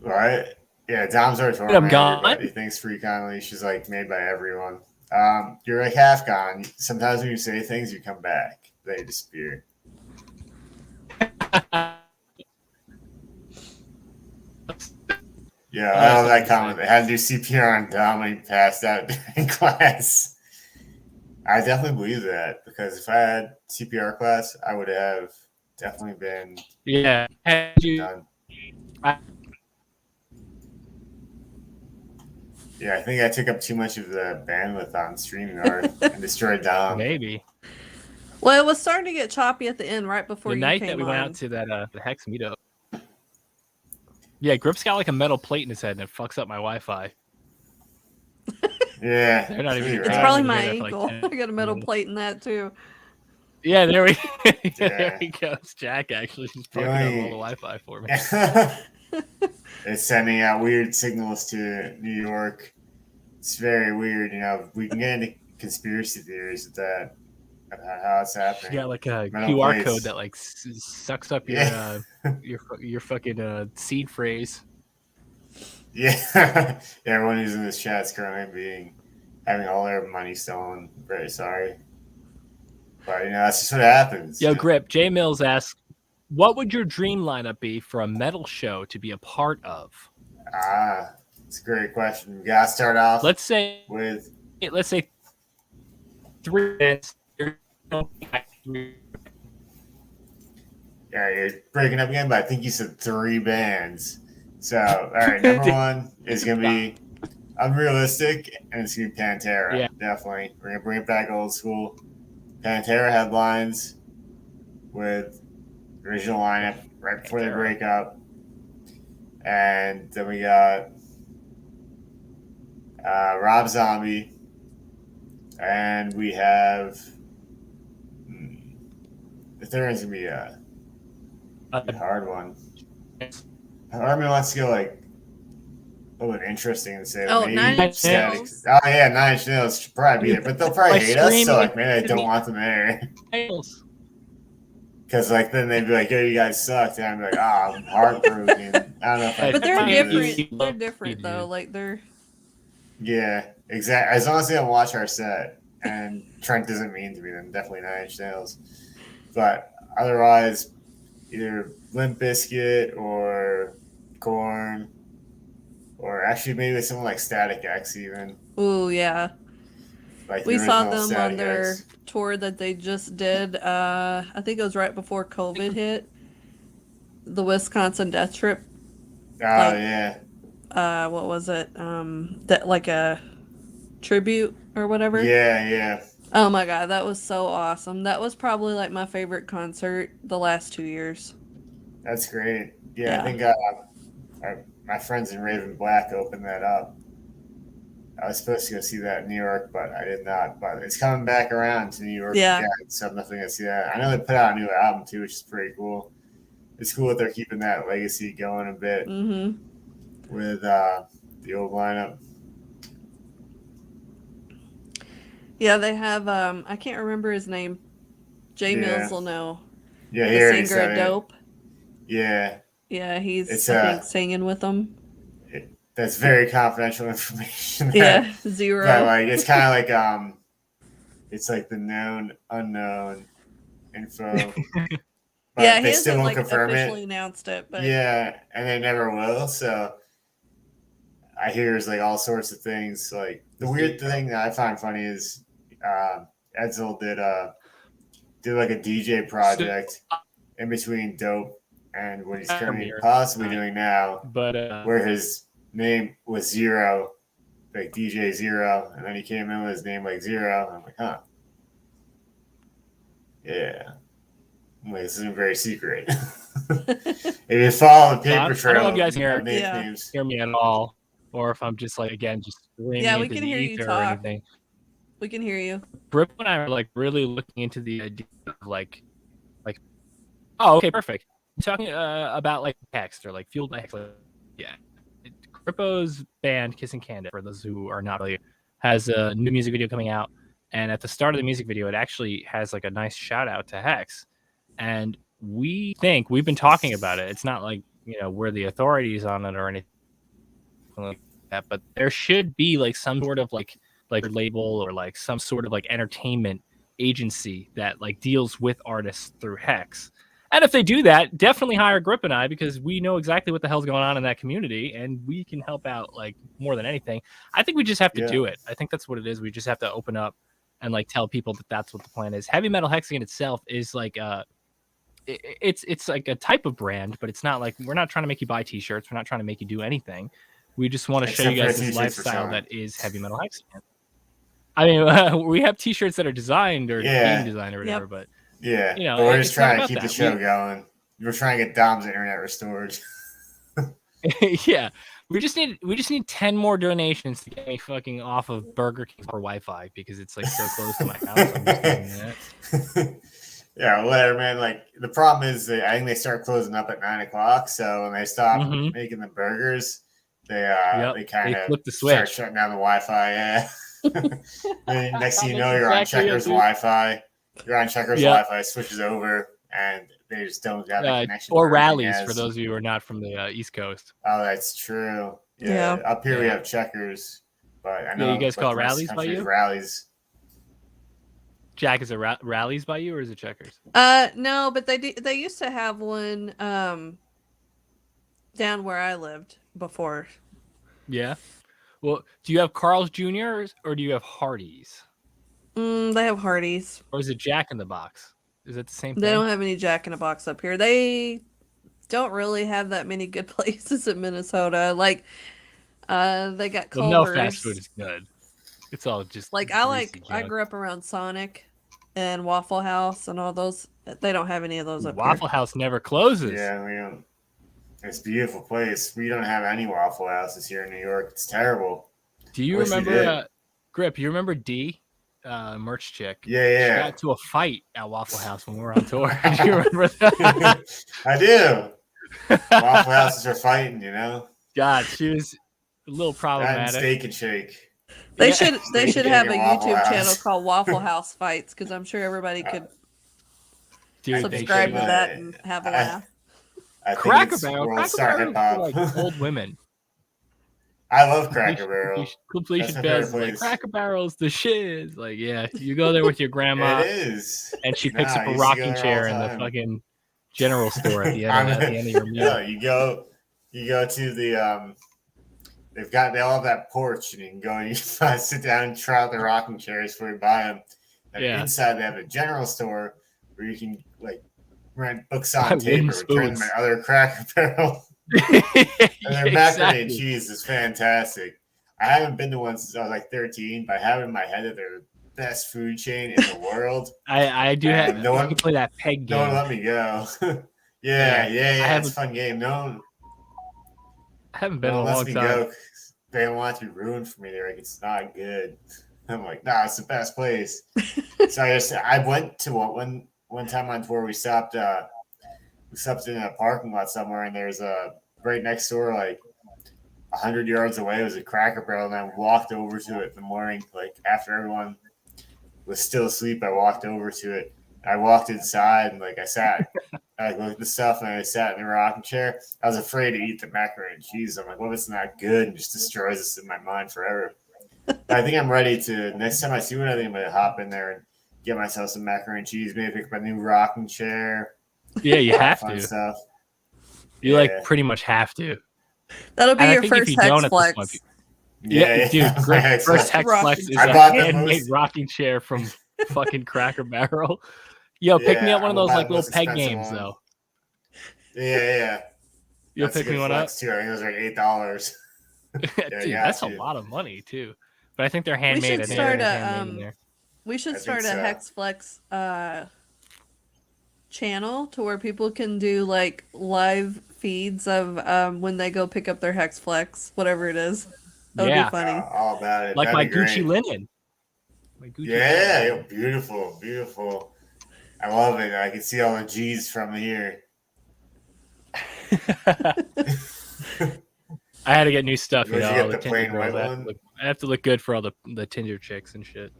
right? Yeah, Dom's our tour I'm manager, gone. but he thinks Freak on Leash is like made by everyone. You're like half gone. Sometimes when you say things, you come back. They disappear. Yeah, I love that comment. They had to do CPR on Dom when he passed out during class. I definitely believe that because if I had CPR class, I would have definitely been done. Yeah, I think I took up too much of the bandwidth on StreamYard and destroyed Dom. Maybe. Well, it was starting to get choppy at the end, right before The you night came that we on. went out to that the Hex meetup. Yeah, Grip's got like a metal plate in his head and it fucks up my Wi-Fi. Yeah, They're not even. It's probably my ankle. I got a metal plate in that too. Yeah, there we go. It's Jack actually. He's fucking up all the Wi-Fi for me. It's sending out weird signals to New York. It's very weird. You know, we can get into conspiracy theories with that about how it's happening. Yeah, like a Metal QR plates. code that like sucks up your fucking seed phrase. Yeah, everyone who's in this chat is currently having all their money stolen. Very sorry, but you know that's just what happens. Yo, Grip. Jay Mills asks, "What would your dream lineup be for a metal show to be a part of?" It's a great question. We gotta start off. Let's say 3 bands. Yeah, you're breaking up again, but I think you said 3 bands. So, all right, number one is going to be Unrealistic, and it's going to be Pantera. Yeah. Definitely. We're going to bring it back old school. Pantera headlines with the original lineup right before they break up. And then we got Rob Zombie. And we have the third one's going to be a hard one. Armin wants to go like a little bit interesting and say Oh, maybe Nine Inch Static. Nails. Oh yeah, Nine Inch Nails should probably be there, but they'll probably hate us. So like maybe I don't want them there because like then they'd be like, "Yo, you guys sucked," and I'd be like, "Ah, I'm heartbroken." I don't know if I But they're can do this. different. They're different though. Like they're. Yeah, exactly. As long as they don't watch our set and Trent doesn't mean to me, then definitely Nine Inch Nails. But otherwise, either Limp Bizkit or Korn, or actually maybe someone like Static X even. Ooh, yeah. Like We the saw original them on Static their X. tour that they just did. I think it was right before COVID hit. The Wisconsin Death Trip. Oh Like, yeah, what was it? That like a tribute or whatever. yeah. Oh my god, that was so awesome. That was probably like my favorite concert the last 2 years. That's great. Yeah, I Yeah. think my friends in Raven Black opened that up. I was supposed to go see that in New York, but I did not. But it's coming back around to New York Yeah. again, so I'm definitely gonna see that. I know they put out a new album too, which is pretty cool. It's cool that they're keeping that legacy going a bit Mm-hmm. with the old lineup. Yeah, they have I can't remember his name. Jay Mills Yeah, will know. yeah. The He already singer said of it. Dope. Yeah, Yeah, he's it's I think singing with them. that's very confidential information. Yeah, But Zero. like, it's kind of like it's like the known unknown info, Yeah, but he they still hasn't won't like confirm officially it. announced it, but Yeah, and they never will. So I hear is like all sorts of things. Like the weird thing that I find funny is Edsel did like a DJ So, project in between Dope and what he's currently Premiere, possibly doing now, but where his name was Zero, like DJ Zero, and then he came in with his name like Zero. I'm like, huh, yeah. I'm like, this isn't very secret. If you follow the paper I don't know if trail you guys of Yeah. names, hear me at all, or if I'm just like again just screaming yeah, we into can the hear you ether or talk. anything. We can hear you. Brooke and I are like really looking into the idea of like oh okay perfect. Talking about like text or like fueled by Hex. Yeah, Grippo's band Kissing Candid, for those who are not familiar, has a new music video coming out, and at the start of the music video, it actually has like a nice shout out to Hex, and we think we've been talking about it. It's not like we're the authorities on it or anything like that, but there should be like some sort of like label or like some sort of like entertainment agency that like deals with artists through Hex. And if they do that, definitely hire Grip and I, because we know exactly what the hell's going on in that community and we can help out like more than anything. I think we just have to do it. I think that's what it is. We just have to open up and like tell people that that's what the plan is. Heavy Metal Hexican itself is like it's like a type of brand, but it's not like we're not trying to make you buy t-shirts. We're not trying to make you do anything. We just want to show you guys this lifestyle that is Heavy Metal Hexican. I mean, we have t-shirts that are designed or being designed or whatever, but yeah, but we're just trying to keep that. the show going. We're trying to get Dom's internet restored. Yeah, we just need 10 more donations to get me fucking off of Burger King for Wi-Fi because it's like so close to my house. I'm just doing that. Yeah, whatever, man. Like the problem is that I think they start closing up at 9:00. So when they stop making the burgers, they kind of flip the start switch. shutting down the Wi-Fi. Yeah. Next thing you know, you're exactly on Checkers Wi-Fi. You're on Checkers Wi-Fi, switches over, and they just don't have a connection. Or Rallies for those of you who are not from the East Coast. Oh, that's true. Yeah. Up here we have Checkers, but I know you guys call it Rallies by you? Rallies. Jack, is it Rallies by you or is it Checkers? No, but they used to have one down where I lived before. Yeah. Well, do you have Carl's Jr. or do you have Hardee's? They have Hardee's. Or is it Jack in the Box? Is it the same thing? They don't have any Jack in the Box up here. They don't really have that many good places in Minnesota. Like, they got Culver's. Well, no fast food is good. It's all just like I grew up around Sonic and Waffle House and all those. They don't have any of those up here. Waffle House never closes. Yeah, we don't. It's a beautiful place. We don't have any Waffle Houses here in New York. It's terrible. Do you remember Grip? You remember D, merch chick? Yeah. She got to a fight at Waffle House when we were on tour. Do you remember that? I do. Waffle Houses are fighting, God, she was a little problematic. That and Steak and Shake. They should have a YouTube channel called Waffle House Fights, because I'm sure everybody could subscribe to that and have a laugh. Cracker Barrel for like old women. I love Cracker Barrel. Completion Fest. Like, Cracker Barrel's the shit. Like, yeah, you go there with your grandma. It is. And she picks up a rocking chair in the fucking general store at the end of your meal. Yeah, you go to the they all have that porch, and you can go and you sit down and try out the rocking chairs before you buy them. And inside they have a general store where you can like rent books on tape or return them at other Cracker Barrel. And their macaroni and cheese is fantastic. I haven't been to one since I was like 13, but I have in my head that they're the best food chain in the world. I do have. No one can play that peg game. No one let me go. yeah. It's a fun game. I haven't been in a long time. They don't want it to be ruined for me. They're like, it's not good. I'm like, nah, it's the best place. So I went to one time on tour. We stopped in a parking lot somewhere, and there's a right next door, like 100 yards away, was a Cracker Barrel, and I walked over to it in the morning, like after everyone was still asleep. I walked over to it. I walked inside and like I sat, I looked at the stuff and I sat in the rocking chair. I was afraid to eat the macaroni and cheese. I'm like, well, it's not good, and just destroys this in my mind forever. But I think I'm ready to, next time I see one, I think I'm gonna hop in there and get myself some macaroni and cheese, maybe pick up a new rocking chair. Yeah, you have to. Stuff. You like pretty much have to. That'll be your first Hex Flex. Yeah, dude. First Hex Flex is a handmade rocking chair from fucking Cracker Barrel. Yo, pick me up one of those like little peg games though. Yeah. You'll pick me one up too. I think it was like $8. Dude, that's a lot of money too. But I think they're handmade. We should start a Hex Flex channel to where people can do like live feeds of when they go pick up their Hex Flex, whatever it is. That would be funny. All about it. Like my Gucci linen. Yeah, beautiful. I love it. I can see all the G's from here. I had to get new stuff, you know. Get the plain white one? I have to look good for all the Tinder chicks and shit.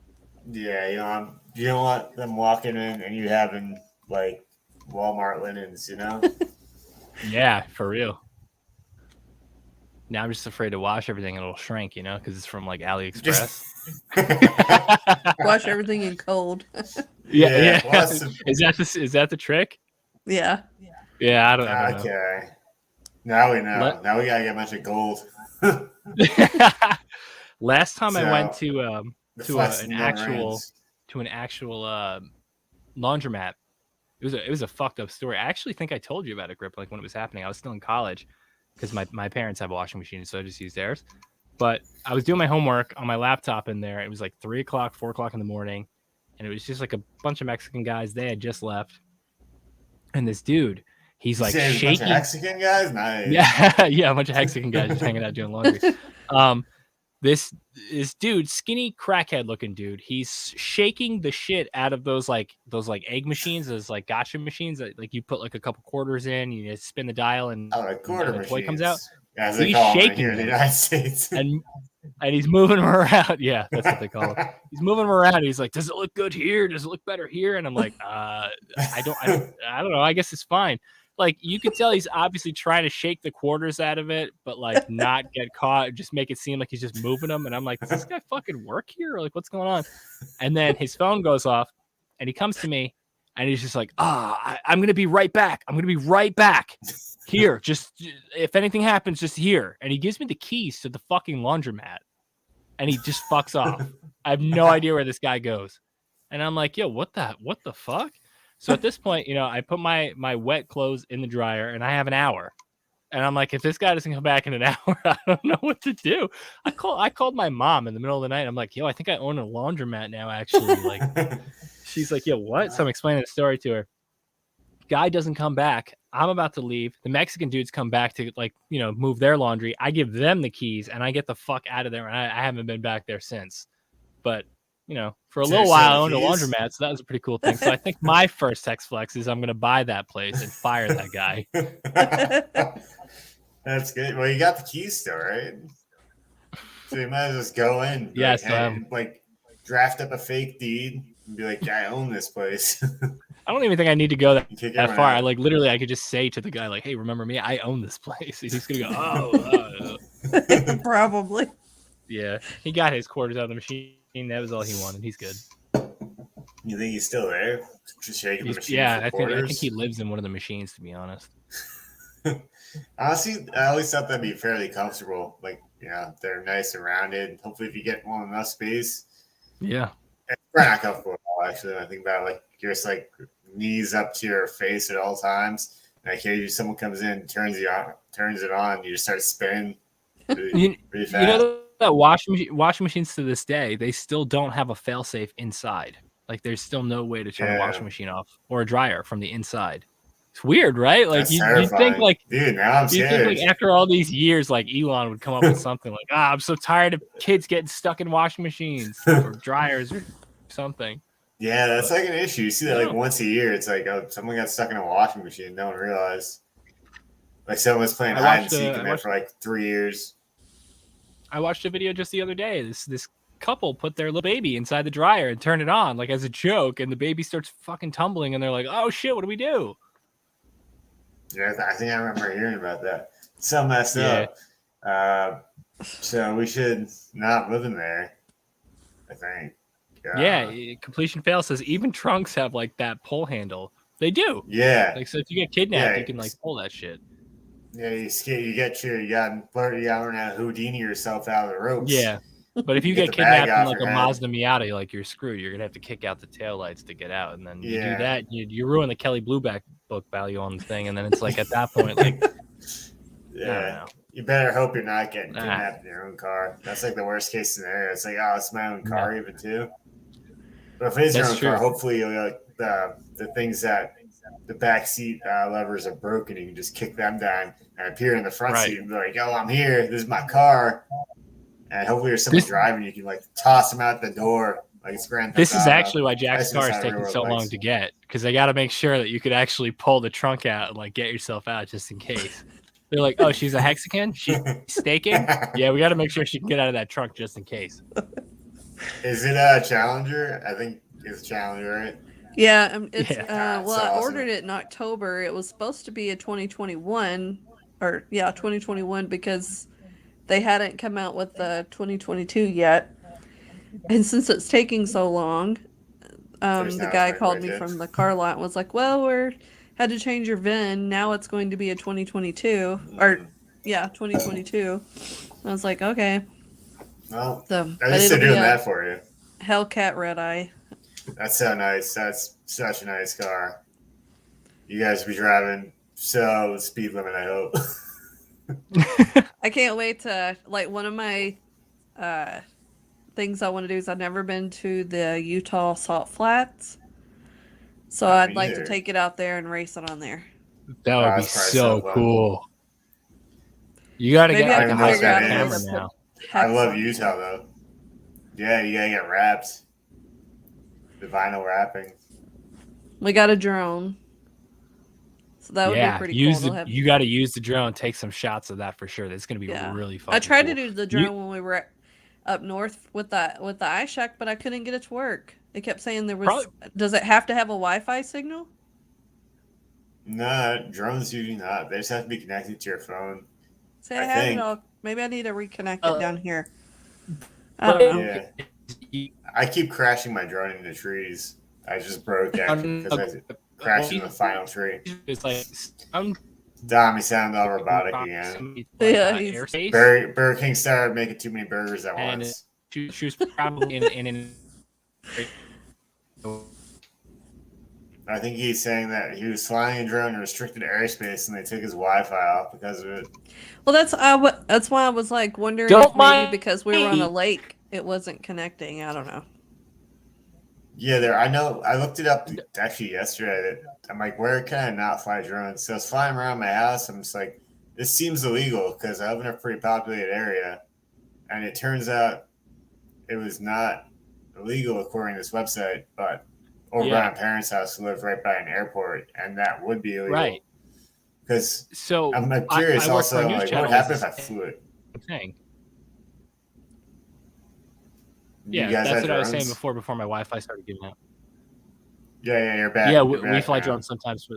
Yeah, you don't want them walking in and you having like Walmart linens, you know? Yeah, for real. Now I'm just afraid to wash everything and it'll shrink, you know, because it's from like AliExpress. Wash everything in cold. Yeah. Is that the trick? Yeah. Yeah, I don't know. Okay. Now we know. Now we gotta get a bunch of gold. Last time I went to an actual laundromat. It was a fucked up story. I actually think I told you about it, Grip, like when it was happening. I was still in college because my parents have a washing machine, so I just used theirs. But I was doing my homework on my laptop in there. It was like 3 o'clock, 4 o'clock in the morning, and it was just like a bunch of Mexican guys. They had just left, and this dude, he's like shaking. A bunch of Hexican guys, nice. Yeah, a bunch of Hexican guys just hanging out doing laundry. This dude, skinny crackhead looking dude, he's shaking the shit out of those egg machines, those like gotcha machines that like you put like a couple quarters in, you just spin the dial and the toy comes out. As they call them here in the United States. and he's moving them around. Yeah, that's what they call it. He's moving them around. He's like, does it look good here? Does it look better here? And I'm like, I don't know. I guess it's fine. Like you could tell he's obviously trying to shake the quarters out of it, but like not get caught, just make it seem like he's just moving them. And I'm like, does this guy fucking work here? Or like, what's going on? And then his phone goes off and he comes to me and he's just like, I'm going to be right back. I'm going to be right back here. Just if anything happens, just here. And he gives me the keys to the fucking laundromat and he just fucks off. I have no idea where this guy goes. And I'm like, yo, what the fuck? So at this point, you know, I put my wet clothes in the dryer and I have an hour. And I'm like, if this guy doesn't come back in an hour, I don't know what to do. I called my mom in the middle of the night. I'm like, yo, I think I own a laundromat now, actually. Like, she's like, yo, what? So I'm explaining the story to her. Guy doesn't come back. I'm about to leave. The Mexican dudes come back to like, you know, move their laundry. I give them the keys and I get the fuck out of there. And I haven't been back there since. But you know, for a little while, I owned a laundromat, so that was a pretty cool thing. So I think my first Hex Flex is I'm going to buy that place and fire that guy. That's good. Well, you got the keys still, right? So you might as well just go in. Yes. Like draft up a fake deed and be like, yeah, I own this place. I don't even think I need to go that far. I like literally, I could just say to the guy, like, hey, remember me? I own this place. He's going to go, oh. Probably. Yeah. He got his quarters out of the machine. That was all he wanted. He's good. You think he's still there? Just shaking the machine. Yeah, I think he lives in one of the machines, to be honest. Honestly, I always thought that'd be fairly comfortable. Like, they're nice and rounded. Hopefully, if you get one enough space, Yeah. it's probably not comfortable at all. Actually, when I think about it, like you're just like knees up to your face at all times. And occasionally, someone comes in, turns it on, you just start spinning really fast. You know that washing machines to this day, they still don't have a failsafe inside. Like there's still no way to turn a washing machine off or a dryer from the inside. It's weird, right? Like you'd think like, dude, now I'm you'd scared. think like after all these years, like Elon would come up with something like, I'm so tired of kids getting stuck in washing machines or dryers or something. Yeah, that's like an issue. You see that like once a year. It's like, oh, someone got stuck in a washing machine. No one realized. Like someone was playing hide and seek in there for like 3 years. I watched a video just the other day. This couple put their little baby inside the dryer and turned it on like as a joke, and the baby starts fucking tumbling, and they're like, "Oh shit, what do we do?" Yeah, I think I remember hearing about that. So messed up. So we should not live in there, I think. Yeah, completion fail says even trunks have like that pull handle. They do. Yeah. Like so, if you get kidnapped, you can like pull that shit. Yeah, you gotta learn how to Houdini yourself out of the ropes. Yeah, but if you get kidnapped in like a Mazda Miata, like you're screwed. You're gonna have to kick out the taillights to get out, and then you do that, you ruin the Kelly Blue book value on the thing, and then it's like at that point, like, yeah, you better hope you're not getting kidnapped in your own car. That's like the worst case scenario. It's like, oh, it's my own car even too. But if it is your own car, hopefully the things that the back seat levers are broken. You can just kick them down and appear in the front seat and be like, "Oh, I'm here. This is my car." And hopefully, there's someone driving. You can like toss them out the door. Like it's Grand Theft Auto. This is actually why Jack's car is taking so long to get, because they got to make sure that you could actually pull the trunk out and like get yourself out just in case. They're like, "Oh, she's a Hexican. She's staking. Yeah, we got to make sure she can get out of that trunk just in case." Is it a Challenger? I think it's a Challenger, right? Yeah, well, I ordered it in October. It was supposed to be a 2021, 2021, because they hadn't come out with the 2022 yet. And since it's taking so long, the guy called me from the car lot and was like, "Well, had to change your VIN. Now it's going to be a 2022 2022." I was like, "Okay." Well, at least they're doing that for you. Hellcat Red Eye. That's so nice. That's such a nice car. You guys will be driving so speed limit, I hope. I can't wait to, like, one of my things I want to do is I've never been to the Utah Salt Flats. So I'd like to take it out there and race it on there. That would be so cool. You got to get like a high camera now. I love Utah, though. Yeah, you got to get wrapped. The vinyl wrapping. We got a drone. So that would be pretty cool. You got to use the drone, take some shots of that for sure. That's going to be really fun. I tried to do the drone when we were up north with the iShack, but I couldn't get it to work. It kept saying there was... Does it have to have a Wi-Fi signal? No, drones usually not. They just have to be connected to your phone. Say I have it all. Maybe I need to reconnect it down here. I don't know. Yeah. I keep crashing my drone into trees. I just broke that because I crashed in the final tree. It's like Dom, he sounded all robotic again. Yeah, Burger King started making too many burgers at once. She was probably in I think he's saying that he was flying a drone in restricted airspace and they took his Wi-Fi off because of it. Well, that's why I was like wondering if maybe because we were on a lake, it wasn't connecting. I don't know. Yeah, I know. I looked it up actually yesterday. I'm like, where can I not fly drones? So I was flying around my house. I'm just like, this seems illegal because I live in a pretty populated area. And it turns out it was not illegal according to this website, but over by my parents' house who live right by an airport, and that would be illegal. Right. Because I'm curious also, like, what would happen if I flew it? Yeah, that's what I was saying before my Wi-Fi started giving out. Yeah, you're back. Yeah, we fly drones sometimes for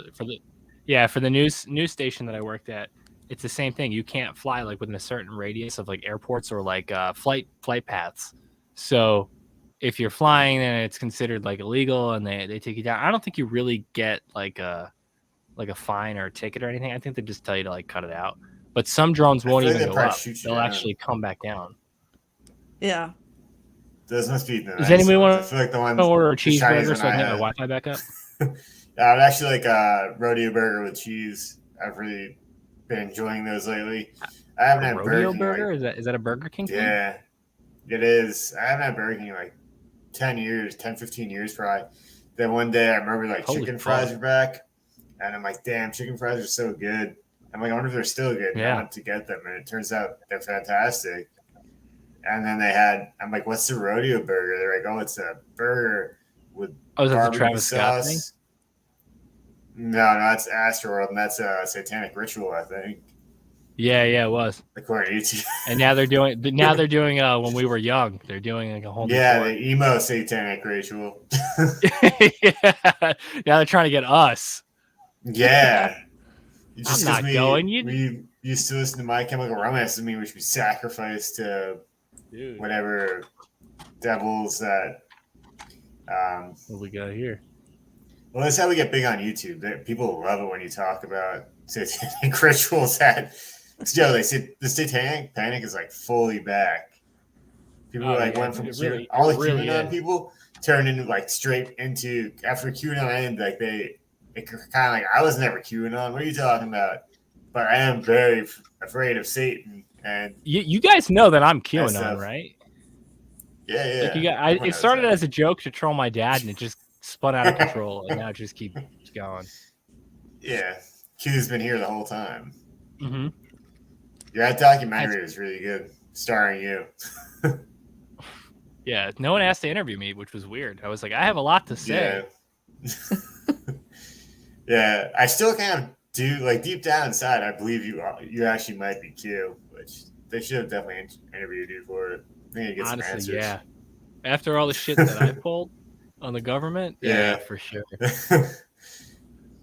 the news station that I worked at. It's the same thing. You can't fly like within a certain radius of like airports or like flight paths. So if you're flying, then it's considered like illegal, and they take you down. I don't think you really get like like a fine or a ticket or anything. I think they just tell you to like cut it out. But some drones I won't feel like even they go probably up. shoot you They'll down. actually come back down. Yeah. Those must be the Does nice anyone ones. I want feel like the to ones order a the Chinese cheeseburger one so I I can get my had. Wi-Fi back up? I would actually like a rodeo burger with cheese. I've really been enjoying those lately. I haven't A had Burger rodeo King burger? like Is that a Burger King thing? yeah, it is. I haven't had Burger King in like 10 years, 10, 15 years probably. Then one day I remember like Holy chicken fuck. fries were back, and I'm like, damn, chicken fries are so good. I'm like, I wonder if they're still good. And I Yeah. went to get them, and it turns out they're fantastic. And then they had, I'm like, what's the rodeo burger? They're like, oh, it's a burger with Oh, is that the barbecue Travis Scott thing? sauce. No, that's Astroworld, and that's a Satanic Ritual, I think, Yeah, it was. according to YouTube. And now they're doing when we were young. They're doing like a whole new Yeah, tour. the emo Satanic Ritual. Yeah. Now they're trying to get us. Yeah. I'm not going. We used to listen to My Chemical Romance. I mean, we should be sacrificed to Dude, whatever devils that. what we got here? Well, that's how we get big on YouTube. People love it when you talk about satanic rituals. Joe, they say the satanic panic is like fully back. People went from all the QAnon people turned into like straight into after QAnon, like it kind of like I was never QAnon. What are you talking about? But I am very afraid of Satan. And you guys know that I'm QAnon, stuff. right? Yeah. Like it started as a joke to troll my dad, and it just spun out of control, and now it just keeps going. Yeah, Q's been here the whole time. Mm-hmm. Yeah, that documentary was really good, starring you. Yeah, no one asked to interview me, which was weird. I was like, I have a lot to say. Yeah. Yeah, I still kind of do, like, deep down inside, I believe you actually might be Q, which they should have definitely interviewed you for it. I think you get some Honestly, answers. yeah. After all the shit that I pulled on the government, yeah, for sure.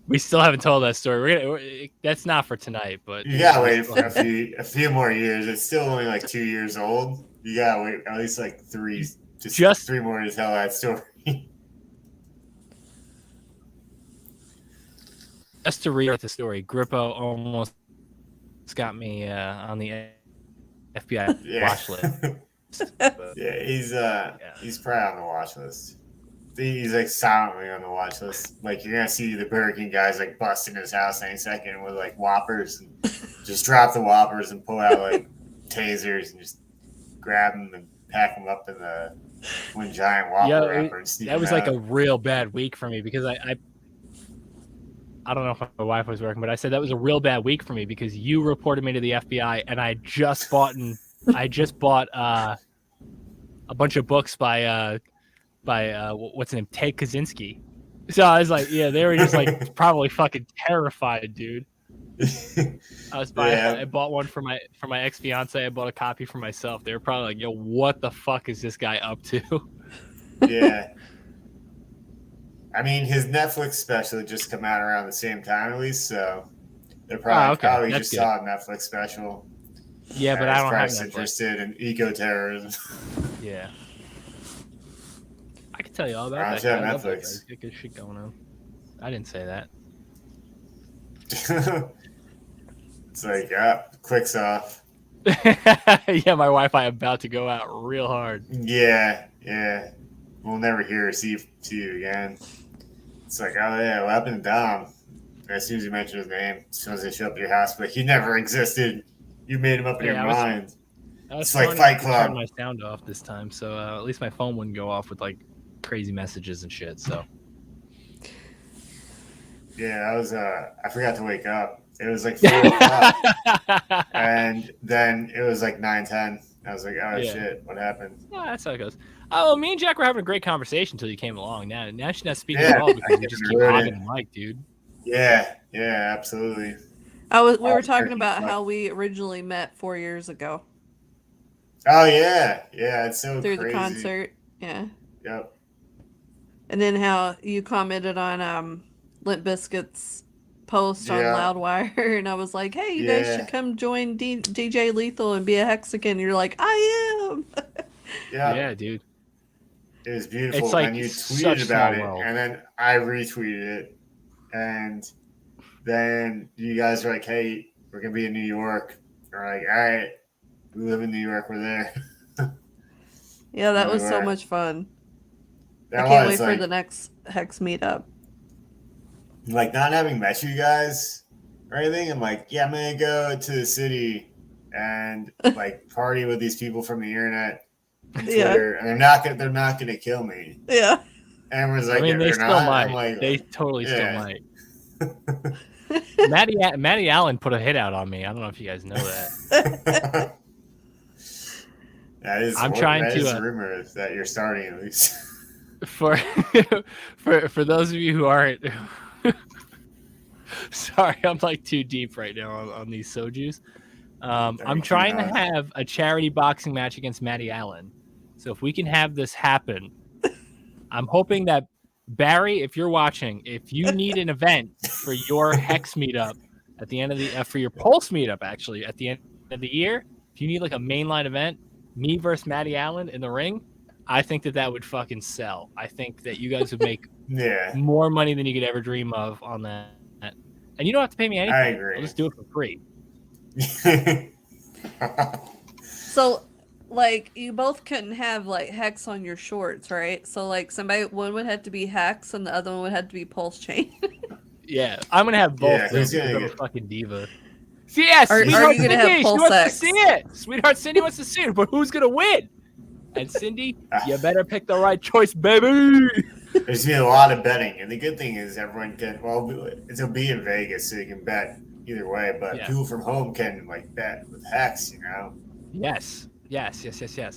We still haven't told that story. That's not for tonight, but you gotta wait for a few more years. It's still only like 2 years old. You gotta wait at least like three more to tell that story. Just to read the story, Grippo almost got me on the FBI watch list. Yeah, he's probably on the watch list. He's like silently on the watch list. Like you're gonna see the Burger King guys like bust in his house any second with like Whoppers and just drop the Whoppers and pull out like tasers and just grab them and pack them up in the one giant Whopper wrapper and sneak that was them like out. a real bad week for me because I don't know if my wife was working, but I said that was a real bad week for me because you reported me to the FBI and I just bought a bunch of books by what's his name, Ted Kaczynski. So I was like, yeah, they were just like probably fucking terrified, dude. I was buying. I bought one for my ex-fiance. I bought a copy for myself. They were probably like, yo, what the fuck is this guy up to? Yeah. I mean, his Netflix special just come out around the same time, at least. So they're probably just saw a Netflix special. Yeah, but I don't have Netflix. Interested in eco-terrorism. Yeah. I can tell you all about that. I love Netflix. Got good shit going on. I didn't say that. It's like, clicks off. Yeah, my Wi-Fi about to go out real hard. Yeah. We'll never hear or see you again. It's like, oh yeah, what happened to Dom? As soon as you mention his name, as soon as they show up at your house, but he never existed. You made him up in your mind. It's like Fight Club. I turned my sound off this time, so at least my phone wouldn't go off with like crazy messages and shit. So yeah, I forgot to wake up. It was like 4 o'clock, and then it was like 9:10. I was like, oh shit, what happened? Yeah, that's how it goes. Oh, me and Jack were having a great conversation until you came along. Now she's not speaking at all because you just keep hogging the mic, dude. Yeah, absolutely. We were talking about how we originally met 4 years ago. Oh yeah, it's so through crazy. The concert, yeah. Yep. And then how you commented on Limp Bizkit's post on Loudwire, and I was like, "Hey, you guys should come join DJ Lethal and be a Hexican." And you're like, "I am." Yeah, dude. It was beautiful. It's like and you tweeted about it, and then I retweeted it, and then you guys are like, hey, we're gonna be in New York. We're like, all right, we live in New York. We're there. Yeah, that We was so were. much fun. I That can't was wait for like, the next Hex meetup. like not having met you guys or anything. I'm like, yeah, I'm gonna go to the city and like party with these people from the internet and Yeah, Twitter, and they're not gonna kill me. yeah. And everyone's I like, mean, yeah, they they're still not. I'm might. like, They totally still yeah. might. Maddie Allen put a hit out on me. I don't know if you guys know that. That is I'm trying that to is a rumor that you're starting at least. for for those of you who aren't sorry, I'm like too deep right now on these sojus. I'm trying to have a charity boxing match against Maddie Allen. So if we can have this happen, I'm hoping that Barry, if you're watching, if you need an event for your Hex meetup at the end of the for your Pulse meetup, actually at the end of the year, if you need like a mainline event, me versus Maddie Allen in the ring, I think that would fucking sell. I think that you guys would make more money than you could ever dream of on that. And you don't have to pay me anything. I agree. I'll just do it for free. So, like, you both couldn't have like Hex on your shorts, right? So, like, one would have to be Hex and the other one would have to be Pulse Chain. Yeah, I'm gonna have both. Yeah, who's gonna I'm a get... fucking diva. See, yeah, Are Sweetheart you gonna Cindy, have she Pulse wants X? to see it. Sweetheart Cindy wants to see it, but who's gonna win? And Cindy, you better pick the right choice, baby. There's gonna be a lot of betting, and the good thing is everyone can. Well, it'll be in Vegas, so you can bet either way. But people from home can like bet with Hex, you know. Yes.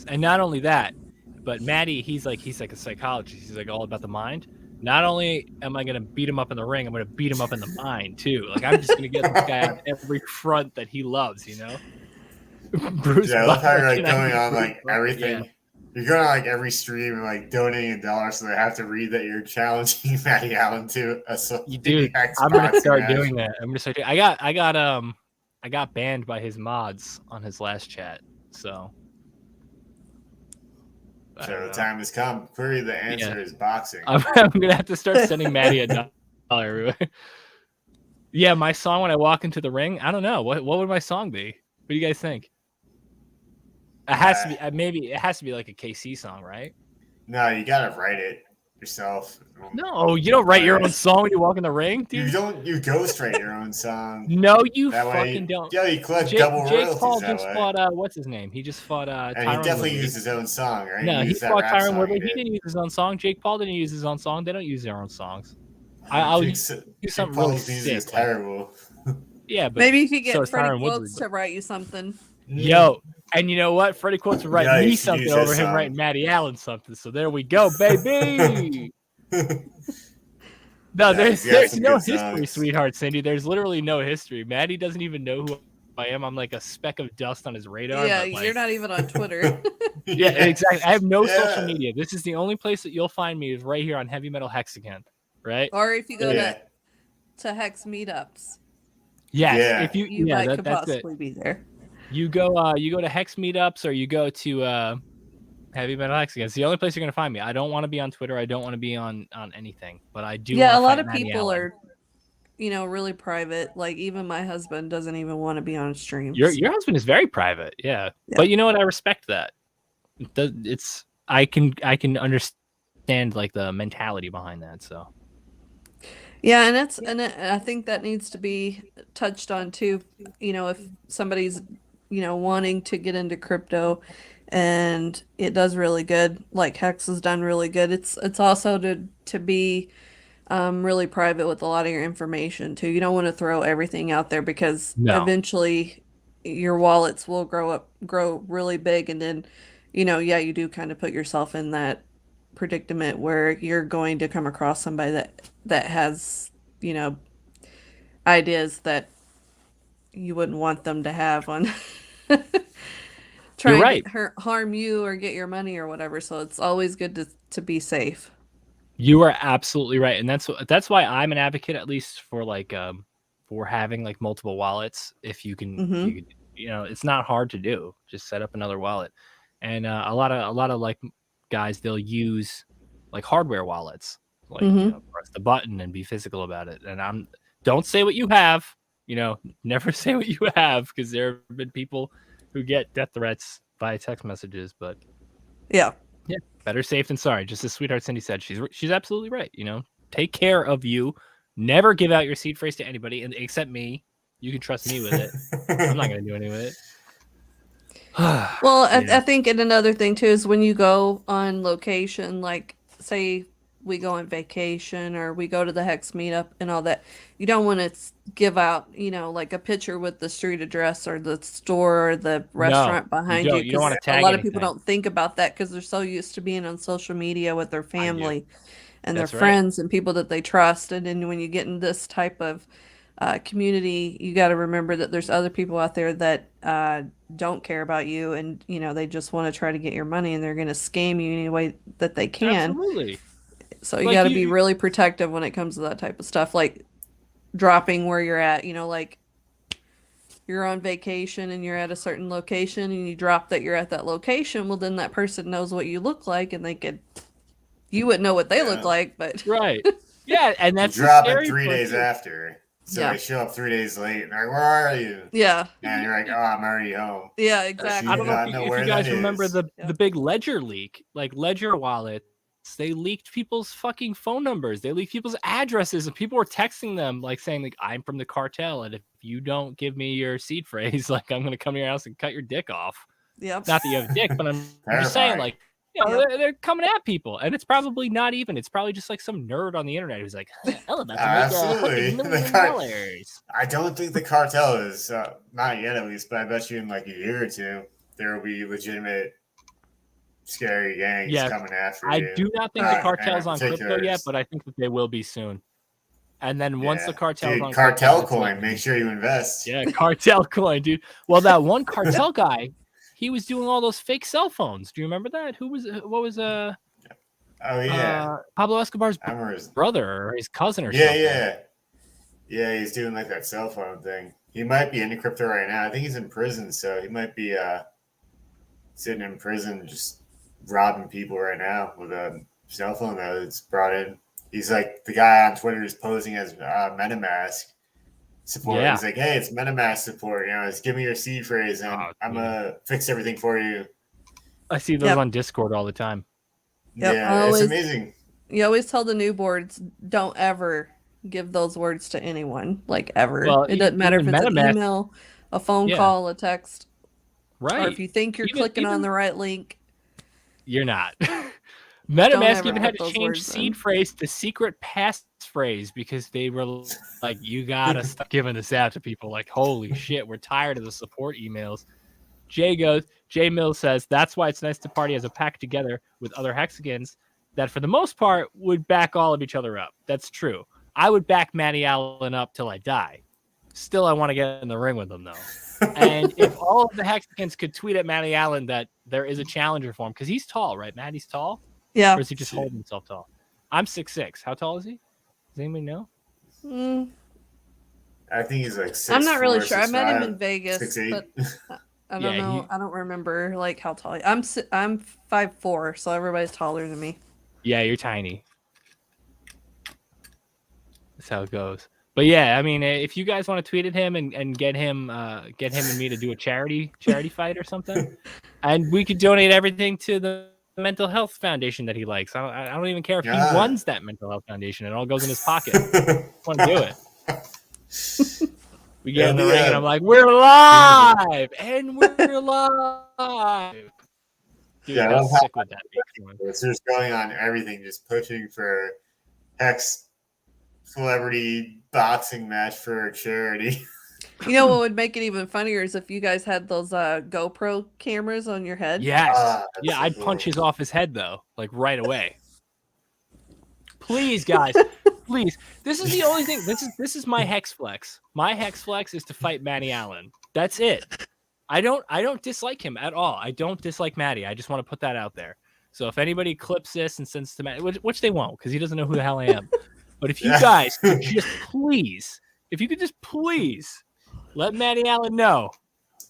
And not only that, but Maddie, he's like a psychologist. He's like all about the mind. Not only am I gonna beat him up in the ring, I'm gonna beat him up in the mind too. Like I'm just gonna get this guy on every front that he loves, you know. Bruce. Yeah, I love how you're like going on Bruce like everything. Yeah. You're going on like every stream and like donating $1, so they have to read that you're challenging Maddie Allen to a. You do. I'm gonna start doing that. I'm gonna start. I got banned by his mods on his last chat, so. So the time has come. Clearly, the answer is boxing. I'm gonna have to start sending Maddie $1. Yeah, my song when I walk into the ring. I don't know what would my song be. What do you guys think? It has to be maybe it has to be like a KC song, right? No, you gotta write it yourself. No, you don't write your own song when you walk in the ring, dude. You don't. You ghostwrite your own song. No, you fucking don't. Yeah, you collect double royalties. Jake Paul just fought. What's his name? He just fought. And he definitely used his own song, right? No, he fought Tyron Woodley. He didn't use his own song. Jake Paul didn't use his own song. They don't use their own songs. I'll do something really sick. Terrible. Yeah, but maybe if you get Freddie Quotes to write you something. Yo, and you know what? Freddie Quotes would write me something over him writing Maddie Allen something. So there we go, baby. No, there's no history, sweetheart Cindy. There's literally no history. Maddie doesn't even know who I am. I'm like a speck of dust on his radar. Yeah, but you're not even on Twitter. Yeah, exactly. I have no social media. This is the only place that you'll find me is right here on Heavy Metal Hexican, right? Or if you go to Hex meetups. Yes, if you could possibly be there. You go to Hex meetups or you go to Heavy Metal Hexican. It's the only place you're gonna find me. I don't want to be on Twitter. I don't want to be on anything. But I do. Yeah, a lot of people are, really private. Like even my husband doesn't even want to be on streams. Your husband is very private. Yeah. But you know what? I respect that. It's I can understand like the mentality behind that. So. Yeah, and I think that needs to be touched on too. If somebody's wanting to get into crypto, and it does really good, like Hex has done really good. It's also to be really private with a lot of your information too. You don't want to throw everything out there because eventually your wallets will grow really big, and then you do kind of put yourself in that predicament where you're going to come across somebody that has ideas that you wouldn't want them to have on trying to harm you or get your money or whatever. So it's always good to be safe. You are absolutely right, and that's why I'm an advocate, at least for for having like multiple wallets. If you can, it's not hard to do. Just set up another wallet, and a lot of like guys, they'll use like hardware wallets, like press the button and be physical about it. And don't say what you have. Never say what you have, because there have been people who get death threats via text messages. But Yeah. better safe than sorry. Just as Sweetheart Cindy said, she's absolutely right. Take care of you. Never give out your seed phrase to anybody, and except me. You can trust me with it. I'm not gonna do anything with it. Well, I think, and another thing too is when you go on location, like say we go on vacation or we go to the Hex meetup and all that, you don't want to give out, like a picture with the street address or the store or the restaurant behind you. You don't want to tag a lot of people anything. don't think about that because they're so used to being on social media with their family and That's their right. friends and people that they trust. And then when you get in this type of community, you got to remember that there's other people out there that don't care about you, and they just want to try to get your money, and they're going to scam you any way that they can. Absolutely. So you got to be really protective when it comes to that type of stuff, like dropping where you're at. Like you're on vacation and you're at a certain location, and you drop that you're at that location. Well, then that person knows what you look like, and you wouldn't know what they look like, but right. Yeah, and that's you drop it 3 days after. So they show up 3 days late, and they're like, "Where are you?" Yeah, and you're like, "Oh, I'm already home." Yeah, exactly. I don't know if you guys remember the big Ledger leak, like Ledger wallets. They leaked people's fucking phone numbers. They leaked people's addresses, and people were texting them, like saying, like, "I'm from the cartel, and if you don't give me your seed phrase, like, I'm gonna come to your house and cut your dick off." Yep. Not that you have a dick, but I'm just saying, like. They're coming at people, and it's probably not even. It's probably just like some nerd on the internet who's like, "I'm about to make $1 million." I don't think the cartel is not yet, at least, but I bet you in like a year or two there will be legitimate scary gangs coming after you. I do not think the cartel's on crypto yet, but I think that they will be soon. And then once the cartel's on cartel coin, make sure you invest. Yeah, cartel coin, dude. Well, that one cartel guy. He was doing all those fake cell phones. Do you remember that? What was Pablo Escobar's brother or his cousin or something? Yeah, he's doing like that cell phone thing. He might be into crypto right now. I think he's in prison, so he might be sitting in prison just robbing people right now with a cell phone that's brought in. He's like the guy on Twitter is posing as MetaMask support. He's like, "Hey, it's MetaMask support. It's give me your seed phrase, and I'm gonna fix everything for you." I see those on Discord all the time. Yep. Yeah, it's amazing. You always tell the new boards, don't ever give those words to anyone, like ever. Well, it doesn't matter if it's an email, a phone call, a text, right? Or if you think you're clicking on the right link, you're not. MetaMask even had to change seed phrase to secret passphrase because they were like, "You gotta stop giving this out to people." Like, holy shit, we're tired of the support emails. Jay Mills says that's why it's nice to party as a pack together with other Hexicans that, for the most part, would back all of each other up. That's true. I would back Matty Allen up till I die. Still, I want to get in the ring with him though. And if all of the Hexicans could tweet at Matty Allen that there is a challenger for him, because he's tall, right? Matty's tall. Yeah. Or is he just holding himself tall? I'm 6'6". How tall is he? Does anybody know? I think he's like 6'4". I'm not really sure. I met him in Vegas, but I don't know. I don't remember like how tall. I'm 5'4", so everybody's taller than me. Yeah, you're tiny. That's how it goes. But yeah, I mean, if you guys want to tweet at him and get him and me to do a charity fight or something, and we could donate everything to the mental health foundation that he likes. I don't even care if he runs that mental health foundation. It all goes in his pocket. I want to do it. We get in the ring and I'm like, "We're live and we're live." Dude, I'm sick with that. It's just going on everything, just pushing for Hex celebrity boxing match for charity. You know what would make it even funnier is if you guys had those GoPro cameras on your head. Yes. Yeah, I'd punch his off his head though, like right away. Please, guys, please. This is the only thing. This is my hex flex. My hex flex is to fight Matty Allen. That's it. I don't dislike him at all. I don't dislike Matty. I just want to put that out there. So if anybody clips this and sends to Matty, which they won't, because he doesn't know who the hell I am. But if you guys could just please, let Matty Allen know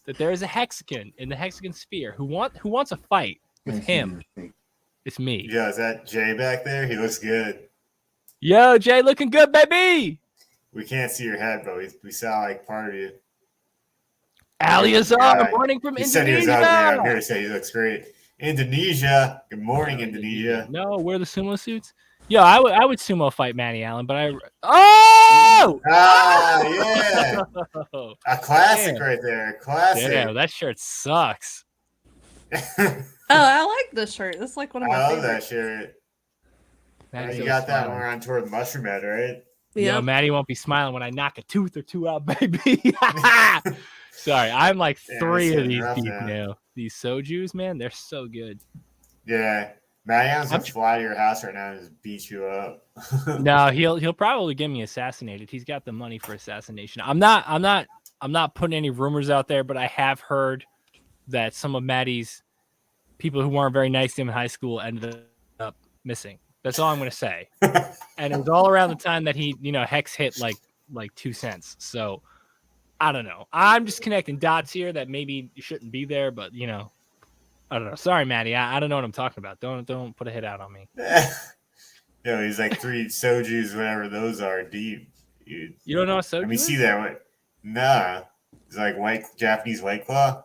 that there is a Hexican in the Hexican sphere who wants a fight with him. It's me. Yeah, is that Jay back there? He looks good. Yo, Jay, looking good, baby. We can't see your head, but we saw like part of you. Aliazar, Yeah, morning from he said he was ugly. I'm Indonesia. here to say he looks great. Indonesia. Good morning, Yeah, Indonesia. No, wear the sumo suits. Yo, I would sumo fight Manny Allen, but oh, Yeah. oh! A classic Damn. right there. Classic. Damn, that shirt sucks. Oh, I like this shirt. This is like one of I my love favorites. that shirt. Maddie's You always got that when smiling. we're on tour with Mushroom Head, right? Yo, Yep. Maddie won't be smiling when I knock a tooth or two out, baby. Sorry, I'm like Damn, 3 it's of getting these rough deep now. now. These sojus, man, they're so good. Yeah. Marianne's I'm gonna fly to your house right now and just beat you up. No, he'll probably get me assassinated. He's got the money for assassination. I'm not putting any rumors out there, but I have heard that some of Maddie's people who weren't very nice to him in high school ended up missing. That's all I'm gonna say. And it was all around the time that he, Hex hit like 2 cents. So I don't know. I'm just connecting dots here that maybe you shouldn't be there, but I don't know. Sorry, Maddie. I don't know what I'm talking about. Don't put a hit out on me. He's like 3 sojus, whatever those are, deep. Dude. You don't know what soju Let me see is? that one. Nah. It's like Japanese White Claw.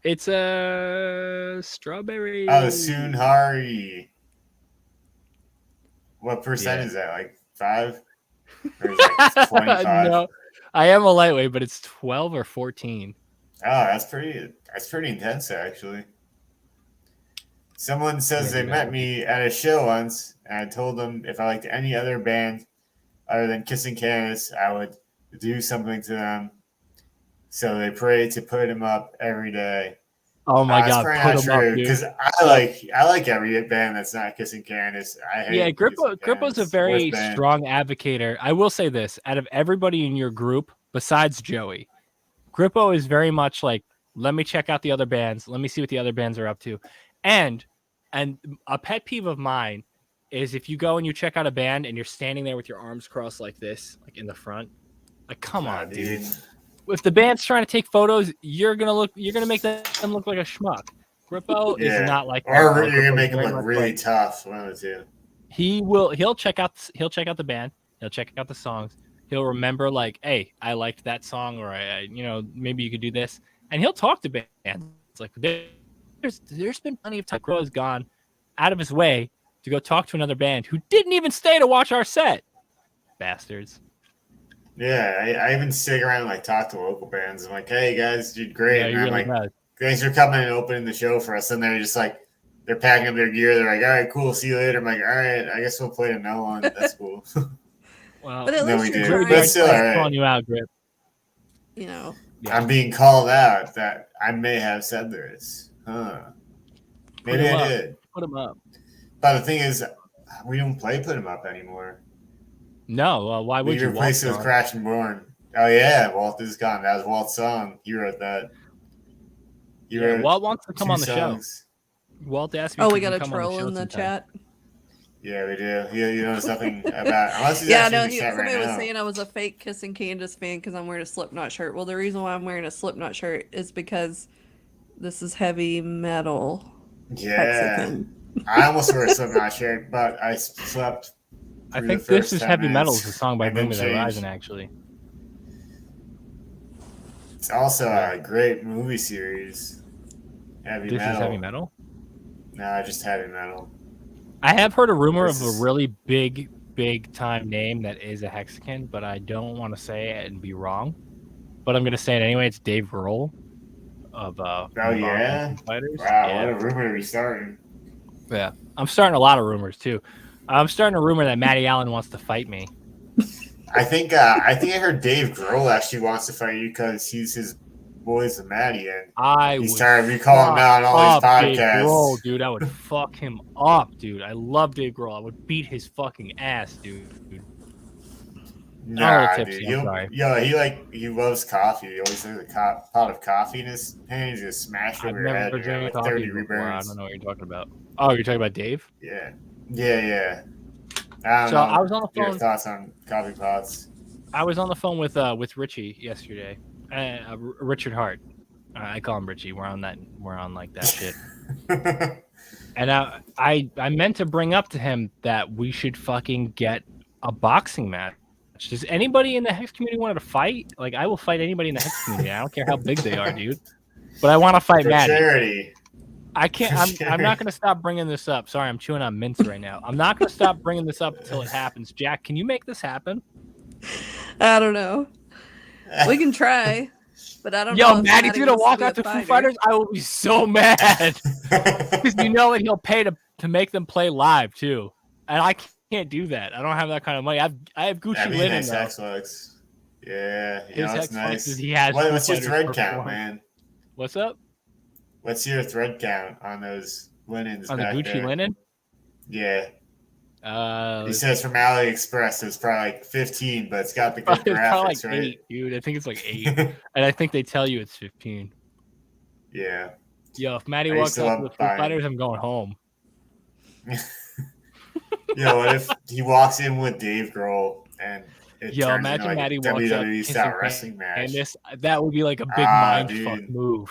It's a strawberry. Oh, Sunhari. What percent is that? Like 5? Or is it like 25? No, I am a lightweight, but it's 12 or 14. Oh, that's pretty intense, actually. Someone says they met me at a show once, and I told them if I liked any other band other than Kissing Candace, I would do something to them. So they pray to put him up every day. Oh my God, that's put not him up, true, dude. because I like every band that's not Kissing Candace. I hate Grippo's a very strong advocator. I will say this: out of everybody in your group, besides Joey, Grippo is very much like, let me check out the other bands, let me see what the other bands are up to, and a pet peeve of mine is if you go and you check out a band and you're standing there with your arms crossed like this, like in the front, like come on, dude. If the band's trying to take photos, you're gonna make them look like a schmuck. Grippo is not like that. Or you're gonna make him look really tough. One of the two. He'll check out the band. He'll check out the songs. He'll remember like, hey, I liked that song, or maybe you could do this, and he'll talk to bands. It's like there's been plenty of time Grippo has gone out of his way to go talk to another band who didn't even stay to watch our set. Bastards. Yeah, I even stick around and like talk to local bands. I'm like, hey guys, you did great. Yeah, and I'm really like, does. thanks for coming and opening the show for us. And they're just like, they're packing up their gear. They're like, all right, cool, see you later. I'm like, all right, I guess we'll play to no one. That's cool. Well, but at least you're trying. But still, all right. Calling you out, Grip. Yeah. I'm being called out that I may have said this. Maybe I did. Put him up. But the thing is, we don't play Put 'em Up anymore. No, why would you? We replaced it with Crash and Burn. Oh yeah, Walt is gone. That was Walt's song. He wrote that. Walt wants to come on the show. Walt asked me. Oh, we got a troll in the chat. Yeah, we do. He knows nothing about. Unless he's somebody right was now. saying I was a fake Kissing Candace fan because I'm wearing a Slipknot shirt. Well, the reason why I'm wearing a Slipknot shirt is because this is heavy metal. Yeah, Hexican. I almost wore a Slipknot shirt, but I slept. I think This Is Heavy Metal is a song by Bring Me the Horizon, actually. It's also a great movie series. Heavy Metal. This Is Heavy Metal? No, just Heavy Metal. I have heard a rumor of a really big time name that is a Hexican, but I don't want to say it and be wrong. But I'm going to say it anyway. It's Dave Grohl of Fighters. Wow, what a rumor to be starting. Yeah, I'm starting a lot of rumors too. I'm starting a rumor that Matty Allen wants to fight me. I think I heard Dave Grohl actually wants to fight you because he's his boys with Matty, and he's tired of you calling him out on all these podcasts. Dave Grohl, dude, I would fuck him up, dude. I love Dave Grohl. I would beat his fucking ass, dude. Nah, dude. He loves coffee. He always has a pot of coffee in his hand. He's just smash over your head. Like 30 reburns. I don't know what you're talking about. Oh, you're talking about Dave? Yeah. I don't know. I was on the phone. Your thoughts on coffee pots? I was on the phone with Richie yesterday. Richard Hart. I call him Richie. We're on like that shit. And I meant to bring up to him that we should fucking get a boxing match Does anybody in the Hex community want to fight? Like, I will fight anybody in the Hex community. I don't care how big they are, dude. But I want to fight For Maddie. charity. I can't. I'm not going to stop bringing this up. Sorry, I'm chewing on mints right now. I'm not going to stop bringing this up until it happens. Jack, can you make this happen? I don't know. We can try, but I don't know. Yo, if Maddie's Maddie going to wants walk be a out to Foo fighter. Fighters. I will be so mad because you know that he'll pay to make them play live too, and I can't do that. I don't have that kind of money. I have Gucci linen though. Xbox. Yeah, His it's Xbox nice. is he has. What's your thread count, man? What's up? What's your thread count on those linens? On the Gucci there? linen? Yeah. He says from AliExpress it's probably like 15, but it's got the good graphics, like right? 8, dude. I think it's like 8. And I think they tell you it's 15. Yeah. Yo, if Maddie walks up to the Foo Fighters, I'm going home. What if he walks in with Dave Grohl and it turns imagine into like Maddie a walks WWE up, style wrestling match? And that would be like a big mindfuck move.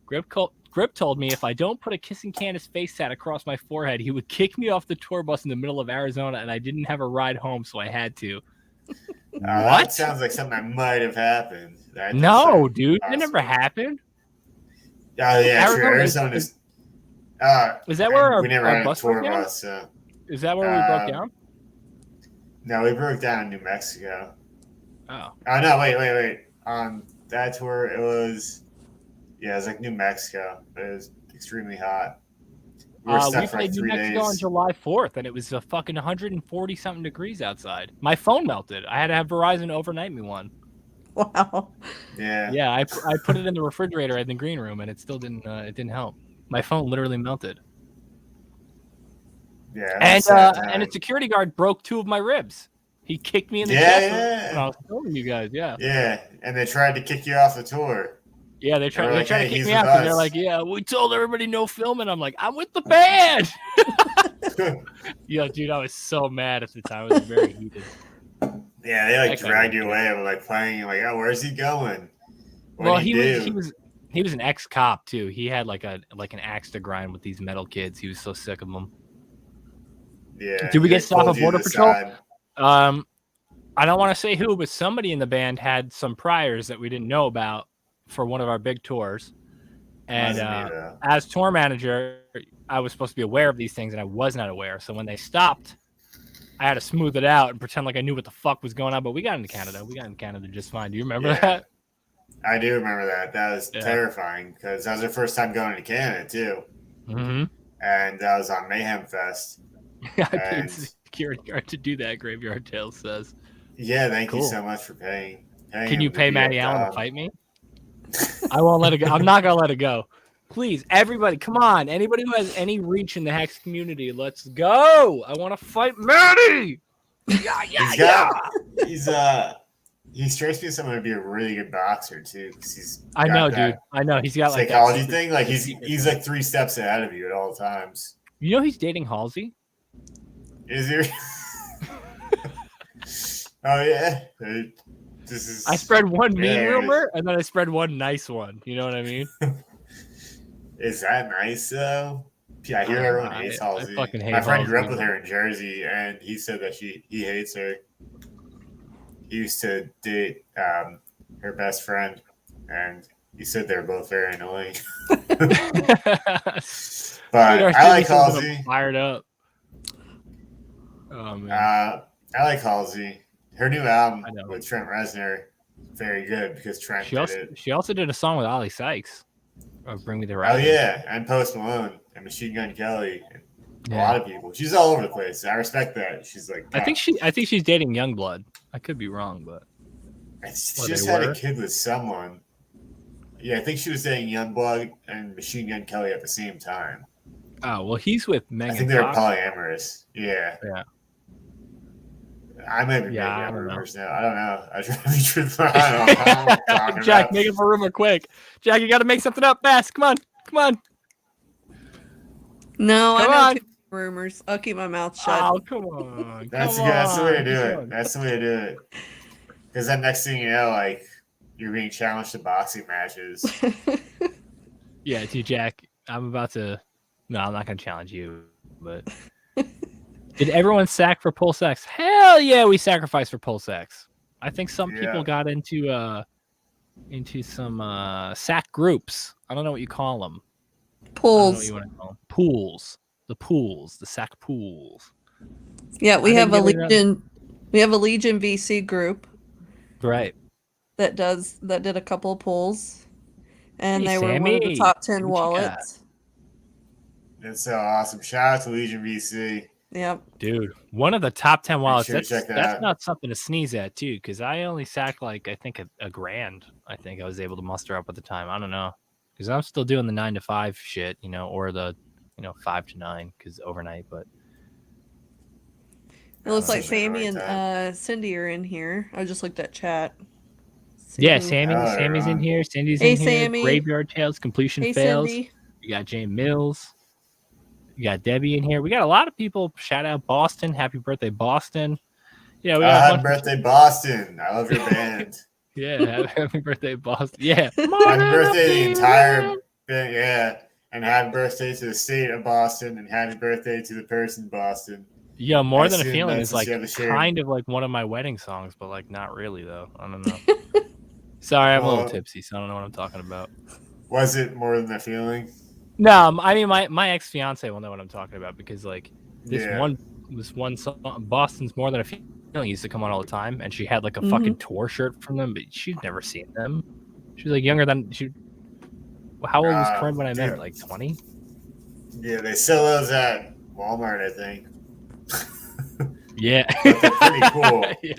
Grip told me if I don't put a Kissing Candace face tat across my forehead, he would kick me off the tour bus in the middle of Arizona, and I didn't have a ride home, so I had to. What? That sounds like something that might have happened. No, dude, that never happened. Oh yeah, Arizona is. Is that where we never our had bus a tour broke down? bus? So. Is that where we broke down? No, we broke down in New Mexico. Oh. Oh no! Wait. On that tour, it was. Yeah, it was like New Mexico, but it was extremely hot. We played New Mexico on July 4th, and it was a fucking 140 something degrees outside. My phone melted. I had to have Verizon overnight me one. Wow. Yeah. Yeah, I put it in the refrigerator in the green room, and it still didn't. It didn't help. My phone literally melted. Yeah. And a security guard broke 2 of my ribs. He kicked me in the chest. I was telling you guys, yeah. Yeah, and they tried to kick you off the tour. Yeah, they tried to kick me out, and they're like, "Yeah, we told everybody no filming." I'm like, "I'm with the band." Yo, dude, I was so mad at the time. I was very heated. Yeah, they like dragged you away. I'm like playing. Like, oh, where's he going? Well, he was an ex-cop too. He had like an axe to grind with these metal kids. He was so sick of them. Yeah. Did we get stopped at Border Patrol? I don't want to say who, but somebody in the band had some priors that we didn't know about for one of our big tours. And as tour manager, I was supposed to be aware of these things, and I was not aware. So when they stopped, I had to smooth it out and pretend like I knew what the fuck was going on. But we got into Canada. We got into Canada just fine. Do you remember that? I do remember that. That was terrifying because that was our first time going to Canada too. Mm-hmm. And that was on Mayhem Fest. I paid security guard to do that, Graveyard Tales says. Yeah, thank you so much for paying. Can you pay Maddie Allen to fight me? I won't let it go. I'm not going to let it go. Please, everybody, come on. Anybody who has any reach in the Hex community, let's go. I want to fight Maddie. He strikes me as someone to be a really good boxer too. I know, dude. I know. He's got like psychology thing. Like he's like 3 steps ahead of you at all times. You know he's dating Halsey? Is he? Oh yeah. I spread one mean rumor and then I spread one nice one. You know what I mean? Is that nice though? Yeah, I hear everyone hates Halsey. I fucking hate My friend Halsey. grew up with her in Jersey, and he said that he hates her. He used to date her best friend, and he said they're both very annoying. But dude, I like Halsey. Fired up. Oh man. I like Halsey. Her new album with Trent Reznor, very good because Trent did it. She also did a song with Ali Sykes. Bring Me the Horizon. Oh yeah, and Post Malone and Machine Gun Kelly. And a lot of people. She's all over the place. I respect that. She's like. I think she's dating Youngblood. I could be wrong, but she just had a kid with someone. Yeah, I think she was dating Youngblood and Machine Gun Kelly at the same time. Oh well, he's with Megan. I think they're polyamorous. Yeah. Yeah. I might be making up rumors now. I don't know. I try to be truthful. I don't know. Jack, make up a rumor quick. Jack, you got to make something up fast. Come on. No, I know rumors. I'll keep my mouth shut. Oh, come on. That's the way to do it. That's the way to do it. Because then next thing you know, like, you're being challenged to boxing matches. Yeah, dude, Jack, I'm about to. No, I'm not going to challenge you, but Did everyone sack for pole sacks? Hell yeah, we sacrificed for pole sacks. I think some people got into some sack groups. I don't know what you call them. I don't know what Pools. you want to call them. Pools. The sack pools. Yeah, we I have a didn't get Legion. We have a Legion VC group Right. that did a couple of pulls, and Hey, they were one of the Sammy. top 10 See what you got. wallets. That's so awesome. Shout out to Legion VC. Yep. Dude, one of the top 10 wallets. sure to check that That's out. not something to sneeze at, too, because I only sacked like I think a grand. I think I was able to muster up at the time. I don't know, because I'm still doing the 9 to 5 shit, or the 5 to 9 because overnight. But It looks like That's a Sammy right and Cindy are in here. I just looked at chat. yeah, Sammy. Sammy's in here. Cindy's Hey, in here. Sammy. Graveyard Tales, completion Hey, fails. Cindy. You got Jane Mills. You got Debbie in here. We got a lot of people. Shout out Boston. Happy birthday, Boston. Yeah, we got a Happy bunch birthday, Boston. I love your band. Yeah, happy birthday, Boston. Yeah. Happy birthday to the entire band. Yeah. And happy birthday to the state of Boston. And happy birthday to the person Boston. Yeah, More I Than a assume Feeling that's is what like you have to share. kind of like one of my wedding songs, but like not really though. I don't know. Sorry, I'm a little tipsy, so I don't know what I'm talking about. Was it More Than a Feeling? No, I mean my ex fiance will know what I'm talking about because like this one song, Boston's More Than a Feeling, used to come on all the time, and she had like a fucking tour shirt from them, but she'd never seen them. She was like younger than she. How old was Corinne when I met her? Like 20? Yeah, they sell those at Walmart, I think. Yeah, But they're pretty cool Yeah.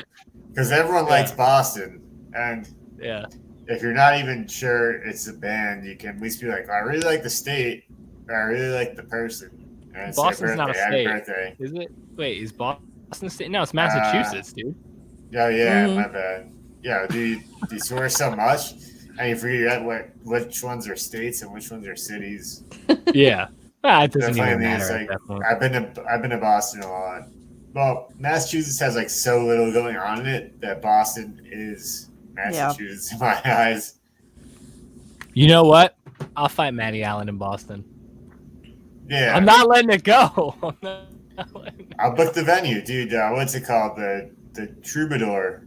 because everyone likes Boston, and Yeah. if you're not even sure it's a band, you can at least be like, I really like the state, or I really like the person. And it's Boston's their not a birthday. state. Happy birthday. Is it? Wait, is Boston state? No, it's Massachusetts, dude. Oh yeah, my bad. Yeah, do you swear so much? And you forget which ones are states and which ones are cities. Yeah. It doesn't The funny even thing matter is, at like, that point. I've been to Boston a lot. Well, Massachusetts has like so little going on in it that Boston is Massachusetts in my eyes. You know what? I'll fight Matty Allen in Boston. Yeah, I'm not letting it go. I'll book the venue, dude. What's it called? The Troubadour.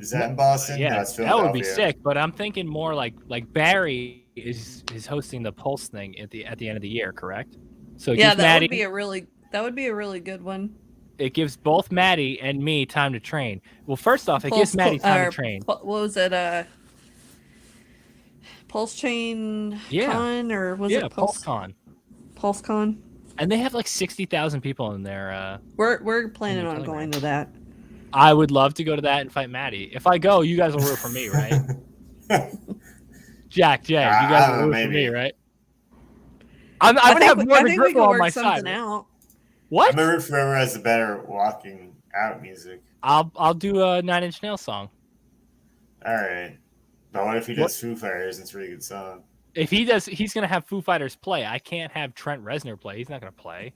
Is that in Boston? Yeah, No, it's that would be Philadelphia. sick. But I'm thinking more like Barry is hosting the Pulse thing at the end of the year, correct? So it Yeah, gives that Maddie, would be a really good one. it gives both Maddie and me time to train. Well, first off, it gives Maddie time to train. What was it? Pulse Chain Con, or was it PulseCon? PulseCon. And they have like 60,000 people in there. We're planning on going to that. I would love to go to that and fight Maddie. If I go, you guys will root for me, right? Jack, you guys will root for me, right? I'm gonna have more of a grip on my side. What? I'm gonna root for whoever has the better walking out music. I'll do a 9 Inch Nails song. All right, but what if he does Foo Fighters? It's a really good song. If he does, he's gonna have Foo Fighters play. I can't have Trent Reznor play. He's not gonna play.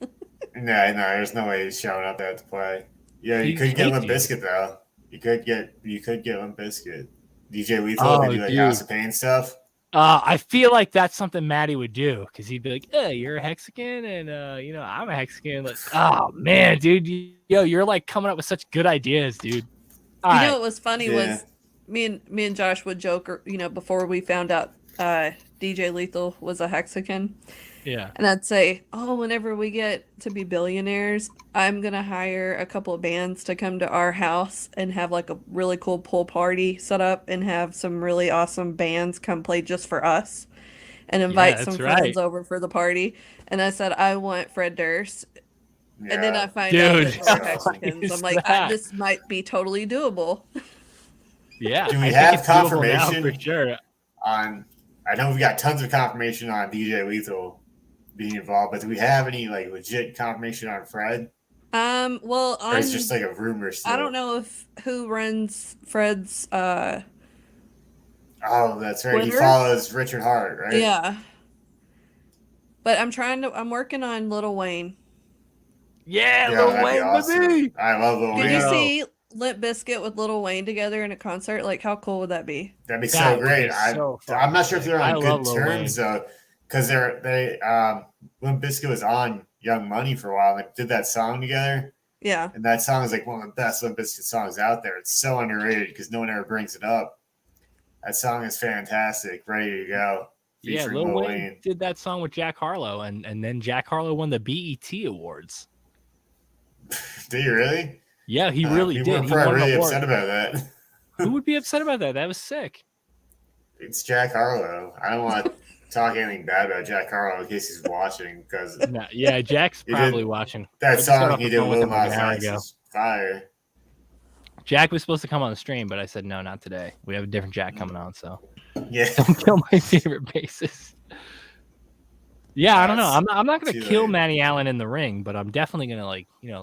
No, there's no way he's showing up there to play. Yeah, you could get Limp Bizkit though. You could get Limp Bizkit. DJ Lethal could do like House of Pain stuff. I feel like that's something Maddie would do because he'd be like, you're a Hexican and I'm a Hexican. Like, oh man, dude, you're like coming up with such good ideas, dude. What was funny was me and Josh would joke, before we found out DJ Lethal was a Hexican. Yeah. And I'd say, whenever we get to be billionaires, I'm going to hire a couple of bands to come to our house and have like a really cool pool party set up and have some really awesome bands come play just for us and invite some friends over for the party. And I said, I want Fred Durst. Yeah. And then I find out that we're Mexicans. I'm like, this might be totally doable. Yeah. Do we have confirmation for sure? I know we got tons of confirmation on DJ Lethal being involved, but do we have any like legit confirmation on Fred? Well, or it's just like a rumor still? I don't know who runs Fred's oh, that's right. Twitter? He follows Richard Hart, right? Yeah. But I'm working on Lil Wayne. Yeah, Lil Wayne, awesome. Baby. I love Lil Wayne. Did you see Limp Bizkit with Lil Wayne together in a concert? Like, how cool would that be? That'd be so great. I'm not sure if they're on good terms though, because Limp Bizkit was on Young Money for a while. They did that song together, Yeah. And that song is like one of the best Limp Bizkit songs out there. It's so underrated because no one ever brings it up. That song is fantastic. Ready to go. Yeah, Featuring Lil Lil Wayne Wayne. did that song with Jack Harlow, and then Jack Harlow won the BET Awards. Did you really? Yeah, he really People did. were He probably won an really award. upset about that. Who would be upset about that? That was sick. It's Jack Harlow. I don't want to talk anything bad about Jack Harlow in case he's watching because No, yeah, Jack's He probably did- watching. I that just got song off he the did phone with Lil him like Nas an hour X ago. is fire. Jack was supposed to come on the stream, but I said no, not today. We have a different Jack coming on, so Yeah. don't kill my favorite bassist. Yeah, I don't know. I'm not gonna too kill late. Matty Allen in the ring, but I'm definitely gonna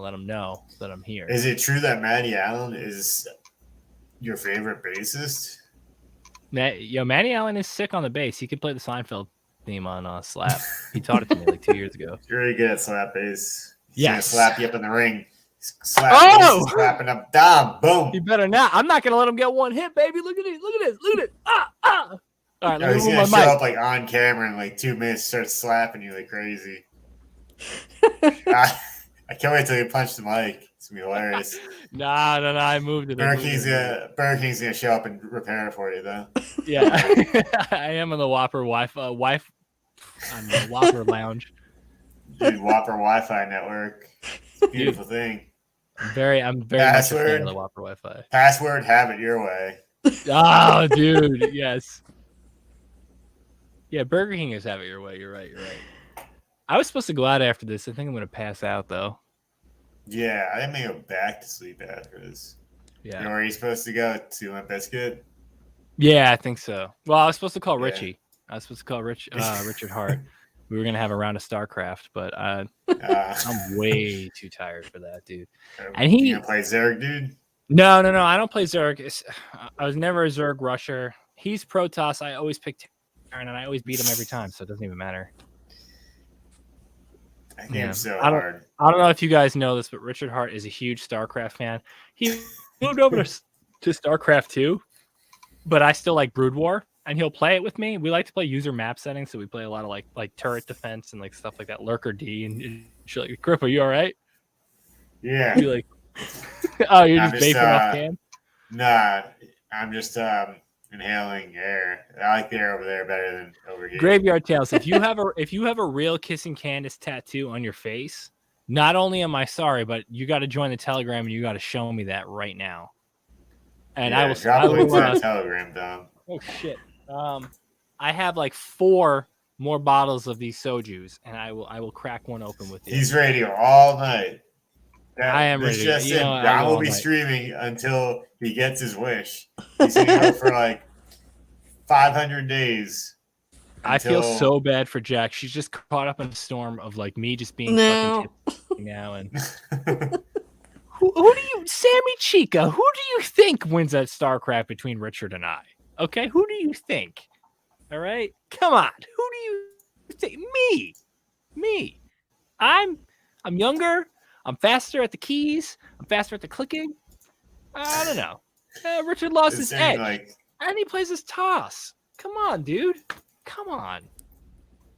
let him know that I'm here. Is it true that Matty Allen is your favorite bassist? Matty Allen is sick on the bass. He could play the Seinfeld theme on Slap. He taught it to me like 2 years ago. You're really good at slap bass. He's Yes. gonna slap you up in the ring. Slap Oh! bass, slapping up, down, boom. He better not. I'm not gonna let him get one hit, baby. Look at it. Look at this. Look at it. Ah. All right, No, let me he's move gonna my show mic. up like on camera in like 2 minutes, start slapping you like crazy. I can't wait till you punch the mic. It's gonna be hilarious. Nah. I moved it. Burger King's gonna show up and repair it for you though. Yeah, I am in the Whopper Wi-Fi. I'm in the Whopper Lounge. Dude, Whopper Wi-Fi network. It's a beautiful thing. I'm very much a fan Password. of the Whopper Wi-Fi. Password, have it your way. Oh, dude, yes. Yeah, Burger King is have it your way. You're right. I was supposed to go out after this. I think I'm gonna pass out though. Yeah, I may go back to sleep after this. Yeah. You know where you're supposed to go? To Limp Bizkit? Yeah, I think so. Well, I was supposed to call Yeah. Richie. I was supposed to call Richard Hart. We were gonna have a round of StarCraft, but I'm way too tired for that, dude. And he you gonna play Zerg, dude? No. I don't play Zerg. I was never a Zerg rusher. He's Protoss. I always pick Terran, and I always beat him every time, so it doesn't even matter. That game's so I don't- hard. I don't know if you guys know this, but Richard Hart is a huge StarCraft fan. He moved over to StarCraft 2, but I still like Brood War, and he'll play it with me. We like to play user map settings, so we play a lot of like turret defense and like stuff like that, Lurker D and shit. Like, Grip, are you all right? Yeah. You like? Oh, you're I'm just just, vaping off cam. Nah, I'm just inhaling air. I like the air over there better than over here. Graveyard Tales. If you have a real Kissing Candace tattoo on your face, not only am I sorry, but you got to join the Telegram and you got to show me that right now. And yeah, I will. drop I a link will to that Telegram, Dom. oh shit. I have like 4 more bottles of these soju's, and I will crack one open with you. He's ready all night. I am this ready. Just You in. know, I Dom go will all be night. streaming until he gets his wish. He's gonna go for like 500 days. I feel until- so bad for Jack. She's just caught up in a storm of like me just being No. fucking tipsy now. And who do you, Sammy Chica? Who do you think wins that StarCraft between Richard and I? Okay, who do you think? All right, come on. Who do you think? Me. I'm younger. I'm faster at the keys. I'm faster at the clicking. I don't know. Richard lost his It edge, seemed like and he plays his toss. Come on, dude. Come on.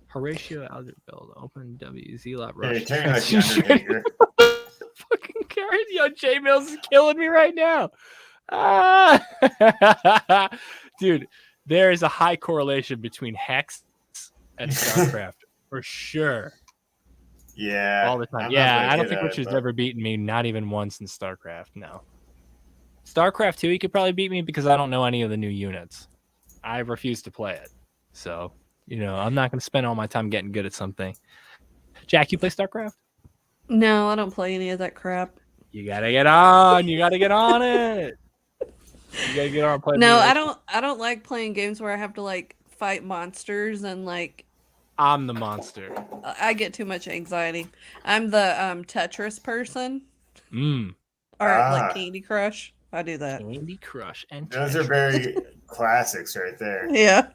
Horatio Alderfield, open WZ lot hey, rush. turning like the Undertaker. Fucking carry. Yo, J Mills is killing me right now. Dude, there is a high correlation between Hex and StarCraft for sure. Yeah. All the time. I'm not Yeah, very I don't good think at it, Richard's but- ever beaten me, not even once in StarCraft. No. StarCraft 2, he could probably beat me because I don't know any of the new units. I refuse to play it. So, I'm not going to spend all my time getting good at something. Jack, you play StarCraft? No, I don't play any of that crap. You got to get on. You got to get on it. You got to get on and play. No, the- I don't like playing games where I have to like fight monsters and like I'm the monster. I get too much anxiety. I'm the Tetris person or Ah. like Candy Crush. I do that. Candy Crush and Those are Tetris. very classics right there. Yeah.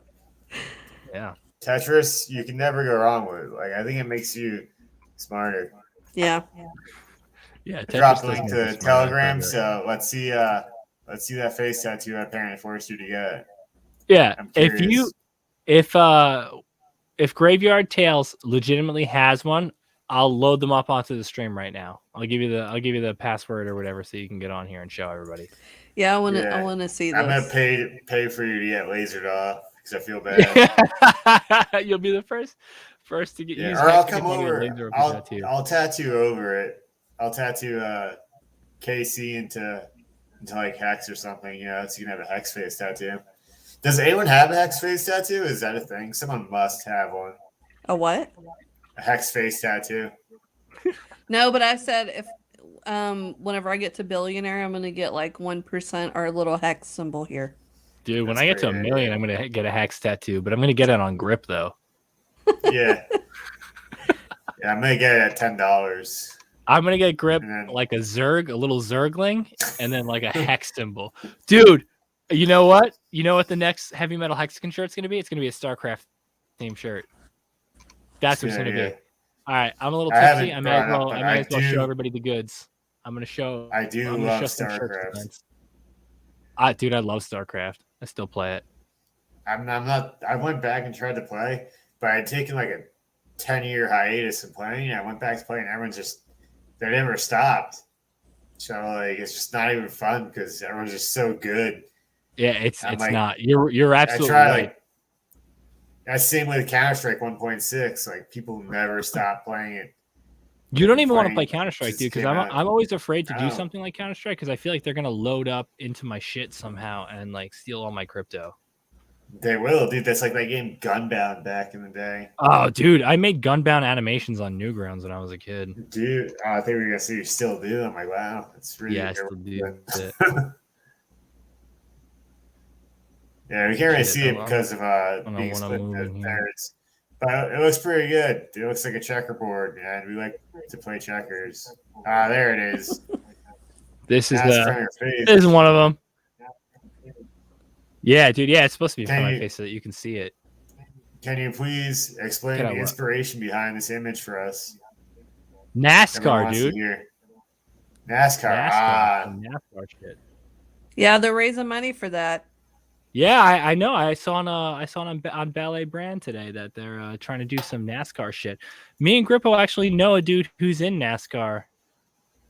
Yeah. Tetris, you can never go wrong with. Like, I think it makes you smarter. Yeah. Yeah. I dropped Tetris the link doesn't to make us Telegram, smarter. so let's see that face tattoo I apparently forced you to get. Yeah. I'm curious. If Graveyard Tales legitimately has one, I'll load them up onto the stream right now. I'll give you the password or whatever so you can get on here and show everybody. Yeah, I wanna see I'm this. gonna pay for you to get lasered off because I feel bad. You'll be the first to get used. Or I'll come over. I'll tattoo over it. I'll tattoo KC into like Hex or something. You know, so you can have a Hex face tattoo. Does anyone have a Hex face tattoo? Is that a thing? Someone must have one. A what? A Hex face tattoo. No, but I said if whenever I get to billionaire, I'm gonna get like 1% our little hex symbol here. Dude, when I get to $1 million, I'm gonna get a Hex tattoo, but I'm gonna get it on grip though. Yeah. Yeah, I'm gonna get it at $10. I'm gonna get grip like a little Zergling, and then like a Hex symbol. Dude, you know what? You know what the next heavy metal Hexican shirt's gonna be? It's gonna be a StarCraft themed shirt. That's what it's gonna be. All right, I'm a little tipsy. I might as well show everybody the goods. I'm gonna show. I do love StarCraft. Dude, I love StarCraft. I still play it. I'm not. I went back and tried to play, but I'd taken like a 10-year hiatus in playing. I went back to playing. Everyone's just they never stopped. So like it's just not even fun because everyone's just so good. Yeah, it's not. You're absolutely right. Like, that's same with Counter-Strike 1.6. Like people never stop playing it. You don't even want to play Counter-Strike, dude, because I'm always afraid to do something like Counter-Strike because I feel like they're gonna load up into my shit somehow and like steal all my crypto. They will, dude. That's like that game Gunbound back in the day. Oh, dude, I made Gunbound animations on Newgrounds when I was a kid. Dude, I think we were gonna say you still do. I'm like, wow, that's really I still do. Yeah, we can't really see it because of being split into thirds. But it looks pretty good. It looks like a checkerboard, and we like to play checkers. There it is. This is one of them. Yeah, dude. Yeah, it's supposed to be on my face so that you can see it. Can you please explain the inspiration behind this image for us? NASCAR, dude. NASCAR shit. Yeah, they're raising money for that. Yeah, I know. I saw on Ballet Brand today that they're trying to do some NASCAR shit. Me and Grippo actually know a dude who's in NASCAR,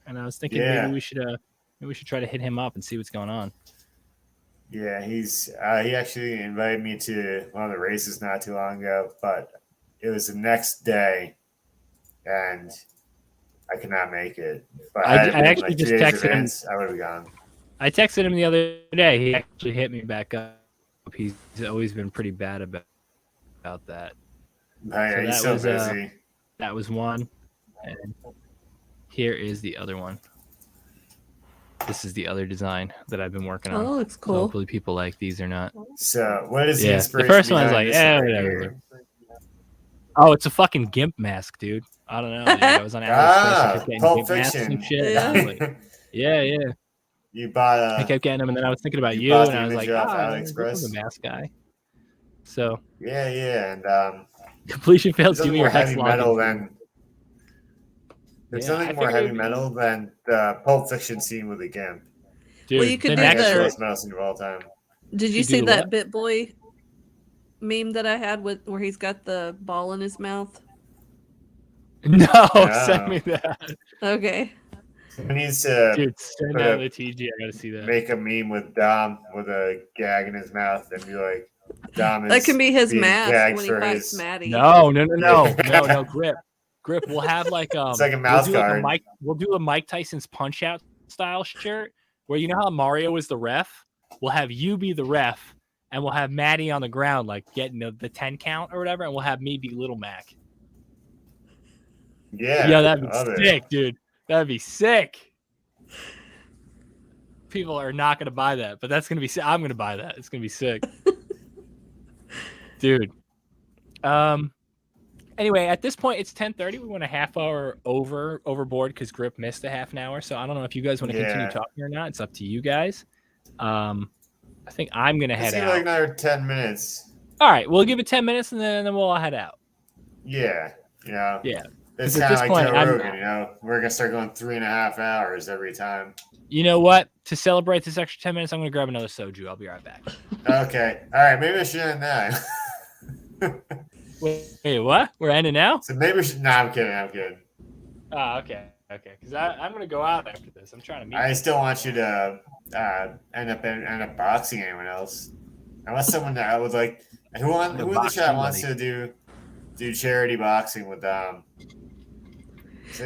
and I was thinking maybe we should try to hit him up and see what's going on. Yeah, he actually invited me to one of the races not too long ago, but it was the next day, and I could not make it. But I actually just texted him. I would have gone. I texted him the other day. He actually hit me back up. He's always been pretty bad about that. Yeah, he's so busy. That was one. And here is the other one. This is the other design that I've been working on. Oh, it's cool. So hopefully people like these or not. So what is the inspiration? The first one's like, whatever. Oh, it's a fucking GIMP mask, dude. I don't know. Dude. I was on AliExpress. Pulp Fiction. And shit. Like, yeah. You bought I kept getting them, and then I was thinking about you and I was like, AliExpress. I'm the mask guy. So yeah, and completion fails. Give me your heavy metal than. There's something more heavy metal than the Pulp Fiction scene with the GIMP. Dude, well, you could do the metal scene of all time. Did you see that BitBoy meme that I had where he's got the ball in his mouth? No, send me that. Okay. He needs to send out the TG. I gotta see that. Make a meme with Dom with a gag in his mouth and be like, Dom is that can be his mask when he fights Maddie. No, Grip. We'll have like it's like a mouse guard. We'll do a Mike Tyson's Punch Out style shirt where you know how Mario is the ref. We'll have you be the ref, and we'll have Maddie on the ground like getting the 10 count or whatever, and we'll have me be Little Mac. Yeah, that'd be sick, dude. That'd be sick. People are not gonna buy that, but that's gonna be. I'm gonna buy that. It's gonna be sick, dude. Anyway, at this point, it's 10:30. We went a half hour overboard because Grip missed a half an hour. So I don't know if you guys want to continue talking or not. It's up to you guys. I think I'm gonna head out. Like another 10 minutes. All right, we'll give it 10 minutes and then we'll head out. Yeah. It's at kind of this like point, Joe Rogan, We're going to start going 3.5 hours every time. You know what? To celebrate this extra 10 minutes, I'm going to grab another soju. I'll be right back. Okay. All right. Maybe I should end that. Wait, what? We're ending now? So maybe we should. No, I'm kidding. Okay. Because I'm gonna go out after this. I'm trying to meet. I just don't want you to end up boxing anyone else, unless someone that I would like. Who in the box chat wants somebody. to do charity boxing with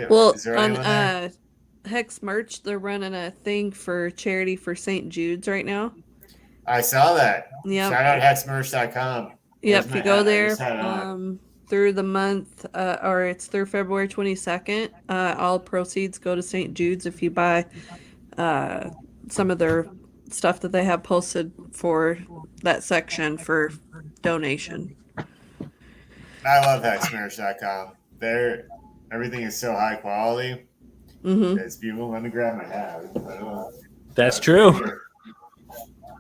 Well, is there on anyone there? Hex merch, they're running a thing for charity for St. Jude's right now. I saw that. Yep. Shout out hexmerch.com. Yep, if you go there on. through the month, or it's through February 22nd, all proceeds go to St. Jude's if you buy some of their stuff that they have posted for that section for donation. I love hexmerch.com. Everything is so high quality. Mm-hmm. It's beautiful. Let me grab my hat. That's true.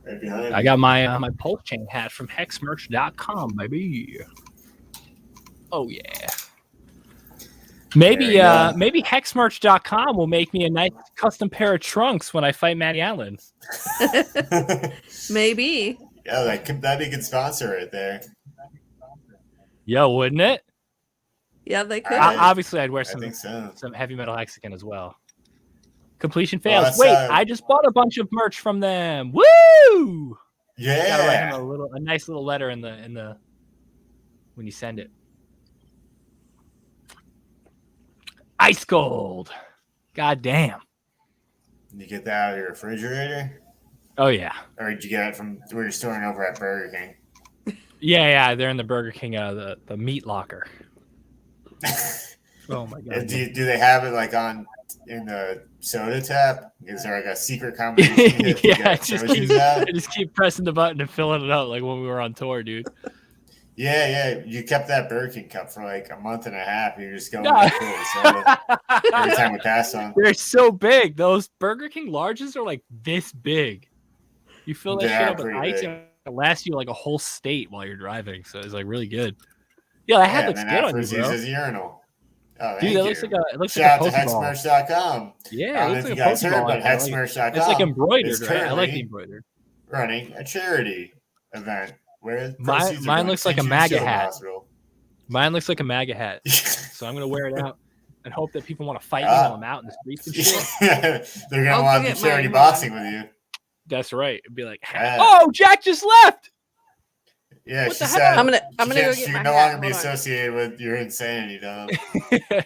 Right behind I got my my pulse chain hat from hexmerch.com, baby. Oh yeah. Maybe maybe hexmerch.com will make me a nice custom pair of trunks when I fight Matty Allen. Maybe. Yeah, that'd be a good sponsor right there. Yeah, wouldn't it? Yeah, they could. Obviously, I'd wear some heavy metal Hexican as well. Completion fails. Wait, I just bought a bunch of merch from them. Woo! Yeah. Gotta write him a nice little letter in the when you send it. Ice cold. God damn. You get that out of your refrigerator? Oh yeah. Or did you get it from where you're storing over at Burger King? Yeah, they're in the Burger King the meat locker. Oh my god. Do they have it like in the soda tap? Is there like a secret combination? Yeah, I just keep pressing the button and filling it out like when we were on tour, dude. Yeah. You kept that Burger King cup for like a month and a half. You're just going every time we pass on. They're so big. Those Burger King larges are like this big. You fill that shit up with ice and it lasts you like a whole state while you're driving. So it's like really good. Yeah, that hat looks good on you, bro. Uses urinal. Oh, dude, it looks Shout like a out to hexmerch.com. Yeah, I don't know if you guys heard, but hexmerch.com. It's like embroidered, right? I like the embroidered. Running a charity event where mine looks like a MAGA hat. Mine looks like a MAGA hat. So I'm gonna wear it out and hope that people want to fight me while I'm out in the streets and shit. They're gonna want to do charity boxing with you. That's right. It'd be like, oh, Jack just left. Yeah, she said I'm gonna go get my hat. She can no longer be associated with your insanity, Dom.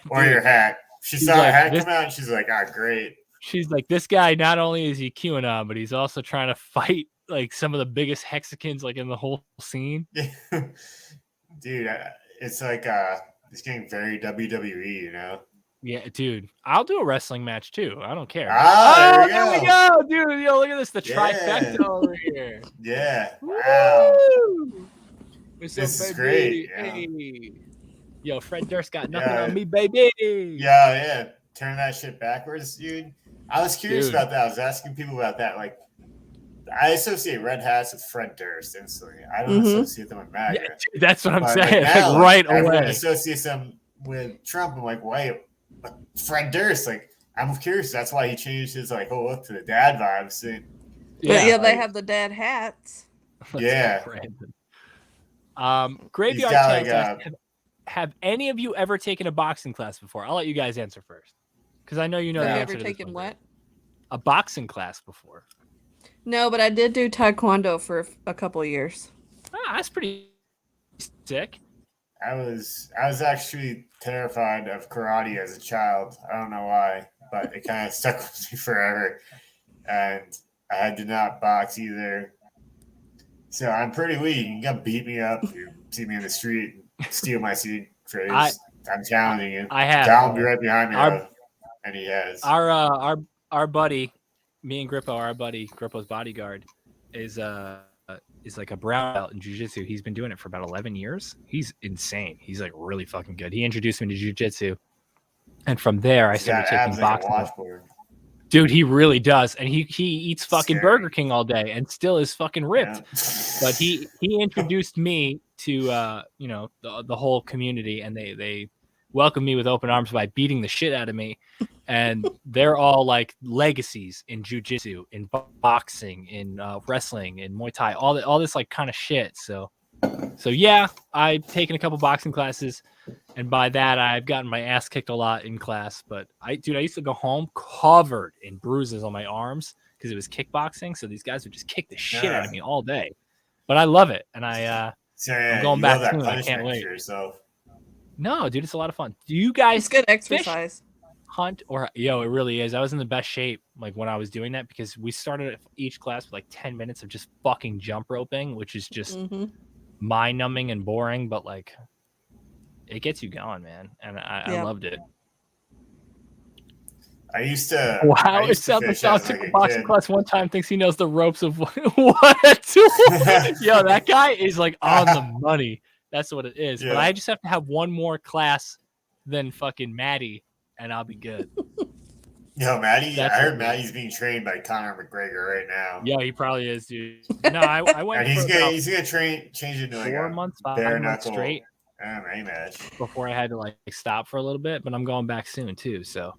Or your hat. She saw her hat come out and she's like, great. She's like, this guy, not only is he QAnon, but he's also trying to fight like some of the biggest Hexicans like in the whole scene. Dude, it's like it's getting very WWE, you know? Yeah, dude. I'll do a wrestling match too. I don't care. There we go, dude. Yo, look at this. The trifecta over here. Yeah. Wow. This is great. Yeah. Hey. Yo, Fred Durst got nothing on me, baby. Yeah. Turn that shit backwards, dude. I was curious about that. I was asking people about that. Like, I associate red hats with Fred Durst instantly. I don't associate them with MAGA. Yeah, dude, that's what I'm saying. Now, right away. Everyone associates them with Trump. I'm like, wait, but Fred Durst, like, I'm curious. That's why he changed his like whole look to the dad vibes. They have the dad hats. Graveyard Tales. Have any of you ever taken a boxing class before? I'll let you guys answer first, because I know you know the answer. Ever taken what? A boxing class before? No, but I did do Taekwondo for a couple of years. That's pretty sick. I was actually terrified of karate as a child. I don't know why, but it kind of stuck with me forever. And I did not box either. So I'm pretty weak. You can come beat me up. You see me in the street and steal my seed phrase. I'm challenging you. I have. Cal will be right behind me. And he has. Our buddy, me and Grippo, our buddy, Grippo's bodyguard, is like a brown belt in jiu-jitsu. He's been doing it for about 11 years. He's insane. He's like really fucking good. He introduced me to jiu-jitsu. And from there, I started taking boxing. Like dude, he really does. And he eats fucking Burger King all day and still is fucking ripped. Yeah. But he introduced me to, the whole community, and they welcomed me with open arms by beating the shit out of me. And they're all like legacies in jiu-jitsu, in boxing, in wrestling, in Muay Thai, all this like kind of shit. So yeah, I've taken a couple boxing classes, And by that, I've gotten my ass kicked a lot in class. But I used to go home covered in bruises on my arms because it was kickboxing. So these guys would just kick the shit out of me all day. But I love it, and I'm going back soon. I can't wait. For yourself. No, dude, it's a lot of fun. Do you guys? It's good exercise. Hunt or it really is. I was in the best shape like when I was doing that because we started each class with like 10 minutes of just fucking jump roping, which is just mind numbing and boring, but like it gets you going, man. And I loved it. I used to. Wow, it sounds like Sean took a boxing class one time, thinks he knows the ropes of what a tool. Yo, that guy is like on the money. That's what it is. Yeah. But I just have to have one more class than fucking Maddie, and I'll be good. Yo, Maddie, I heard Maddie's being trained by Conor McGregor right now. Yeah, he probably is, dude. No, I went. And he's gonna change it to like 4 months, 5 months straight. MMA match before I had to like stop for a little bit, but I'm going back soon too. So,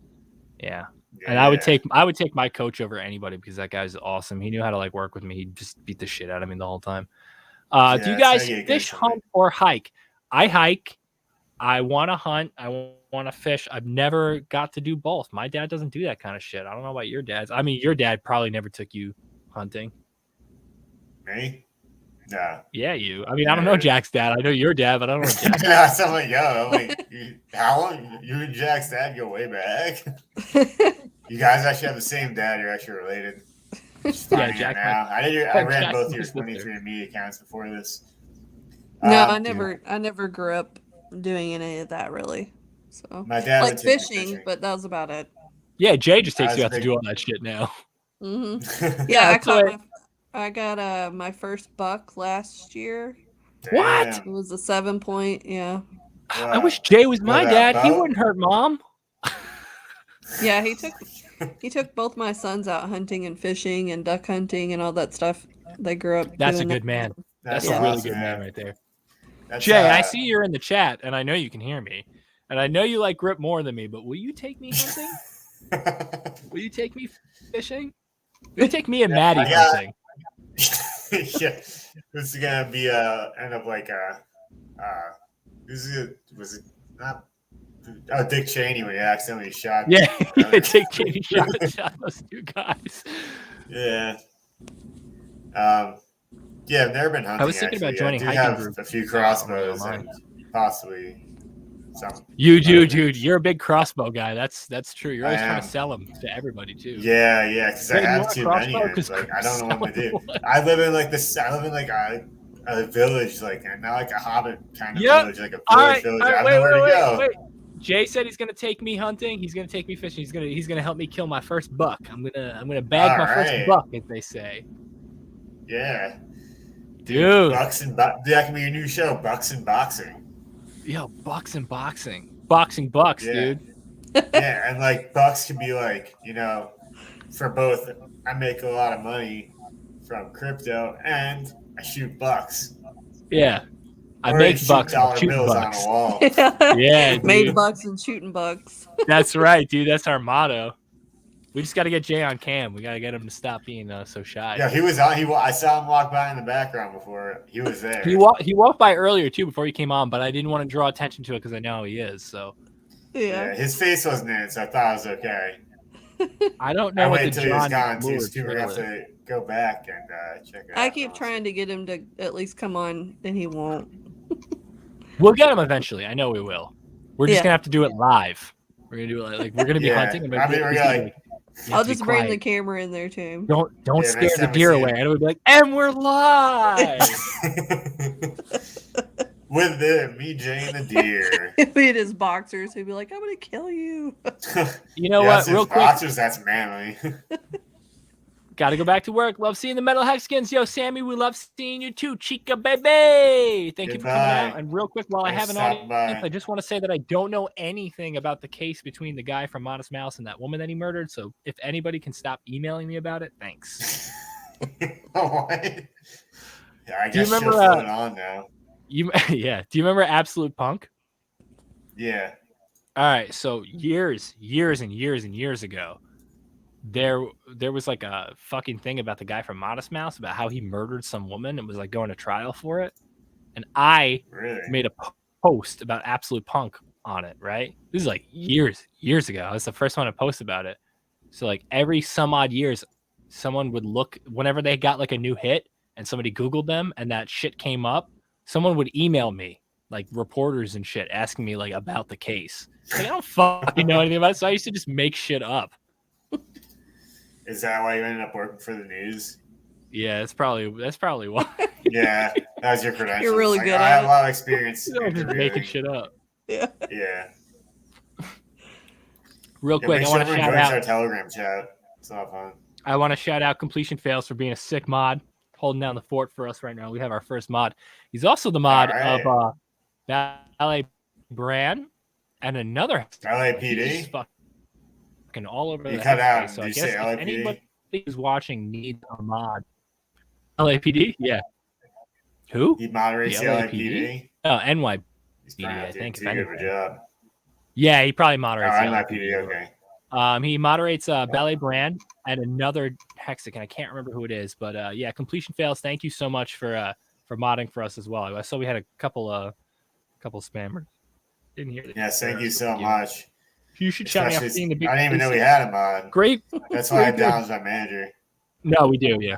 yeah. And I would take my coach over anybody because that guy's awesome. He knew how to like work with me. He just beat the shit out of me the whole time. Do you guys fish, hunt, or hike? I hike. I want to hunt. I want to fish. I've never got to do both. My dad doesn't do that kind of shit. I don't know about your dad's. I mean, your dad probably never took you hunting. Me? No. Yeah, you. I mean, I don't know Jack's dad. I know your dad, but I don't know Jack's dad. So I'm like, yo, how long? You and Jack's dad go way back. You guys actually have the same dad. You're actually related. Yeah, Jack. I read both your 23andMe accounts before this. No, I never grew up doing any of that really. So my dad like fishing, but that was about it. Yeah, Jay just takes you out to do all that shit now. Mm-hmm. Yeah, I got my first buck last year. What? It was a 7-point. Yeah. I wish Jay was my dad. He wouldn't hurt mom. Yeah, he took both my sons out hunting and fishing and duck hunting and all that stuff. They grew up. That's a good man. That's a really good man right there. Jay, I see you're in the chat, and I know you can hear me, and I know you like grip more than me. But will you take me hunting? Will you take me fishing? Will you take me and Maddie hunting? Yeah, this is gonna be end up like was it not Dick Cheney when he accidentally shot? Yeah, Dick Cheney shot those two guys. Yeah. Yeah, I've never been hunting. I was thinking about joining hiking group. A few crossbows and possibly some. You do, dude. You're a big crossbow guy. That's true. You're always trying to sell them to everybody too. Yeah, because I have too many. Like I don't know what to do. I live in like this. I live in like a village, like not like a hobbit kind of village, like a village. I don't know where to go. Wait. Jay said he's gonna take me hunting. He's gonna take me fishing. He's gonna help me kill my first buck. I'm gonna bag my first buck, as they say. Yeah. Dude. That can be your new show, Bucks and Boxing. Yo, Bucks and Boxing. Boxing Bucks, dude. Yeah, and like Bucks can be like, for both, I make a lot of money from crypto and I shoot bucks. Yeah. I make bucks and shoot bucks. On a wall. Yeah, dude. Make bucks and shooting bucks. That's right, dude. That's our motto. We just got to get Jay on cam. We got to get him to stop being so shy. Yeah, he was on. I saw him walk by in the background before. He was there. He walked by earlier too before he came on, but I didn't want to draw attention to it because I know he is. So yeah, his face wasn't in it, so I thought it was okay. I don't know what the John he was gone too. So we have to go back and check it out. I keep trying to get him to at least come on, and he won't. We'll get him eventually. I know we will. We're just gonna have to do it live. We're gonna do it like we're gonna be hunting. And I'll just bring the camera in there too. Don't scare the deer away. And we'll be like, and we're live with me, Jay, and the deer. If we had his boxers, he'd be like, "I'm gonna kill you." You know what? Real quick, boxers. That's manly. Got to go back to work. Love seeing the metal Hexicans. Yo, Sammy, we love seeing you too. Chica baby. Thank you for coming out. And real quick, while I have an audience, I just want to say that I don't know anything about the case between the guy from Modest Mouse and that woman that he murdered. So if anybody can stop emailing me about it, thanks. What? Yeah, I guess she's going on now. Do you remember Absolute Punk? Yeah. All right. So years and years ago, there was like a fucking thing about the guy from Modest Mouse about how he murdered some woman and was like going to trial for it. And I made a post about Absolute Punk on it, right? This is like years ago. That's the first one to post about it. So like every some odd years, someone would look whenever they got like a new hit and somebody Googled them and that shit came up, someone would email me, like reporters and shit, asking me like about the case. Like, I don't fucking know anything about it, so I used to just make shit up. Is that why you ended up working for the news? Yeah, that's probably why. Yeah, that was your credentials. You're really good I at have it. a lot of experience I'm just making interviewing. shit up. Yeah. Yeah. Real Yeah, quick, make I sure want to everyone shout joins out. our Telegram chat. It's a lot of fun. I want to shout out Completion Fails for being a sick mod, holding down the fort for us right now. We have our first mod. He's also the mod All of Ballet Brand and another LAPD? He's fucking all over You the cut out. place. So Did I you guess say if LAPD? anybody who's watching needs a mod. LAPD? Yeah. Who? He moderates the LAPD? Oh, NYPD, He's probably I not doing think. too good of a job. Yeah, he probably Oh, moderates the NYPD, LAPD. okay. He moderates Ballet Brand and another Hexican. I can't remember who it is, but yeah, Completion Fails. Thank you so much for modding for us as well. I saw we had a couple spammers in here. Yes, thank you so much. You should shout me out for being the big. I didn't even know we had a mod. Great. That's why I downed my manager. No, we do. Yeah.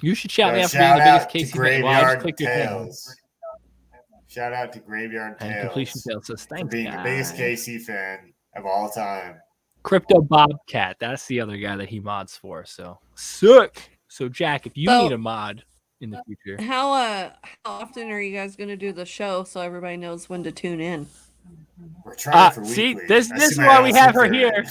You should shout me out for being Shout the out biggest to KC fan. Well, I just Graveyard clicked your thing. Tales. Shout out to Graveyard And Tales Completion Fails says for thanks, being the biggest guys. KC fan of all time. Crypto Bobcat. That's the other guy that he mods for. So sick. So Jack, if you So- need a mod in the future, How often are you guys gonna do the show so everybody knows when to tune in? We're trying for see, weekly. this I is see my why we own have her sister. here.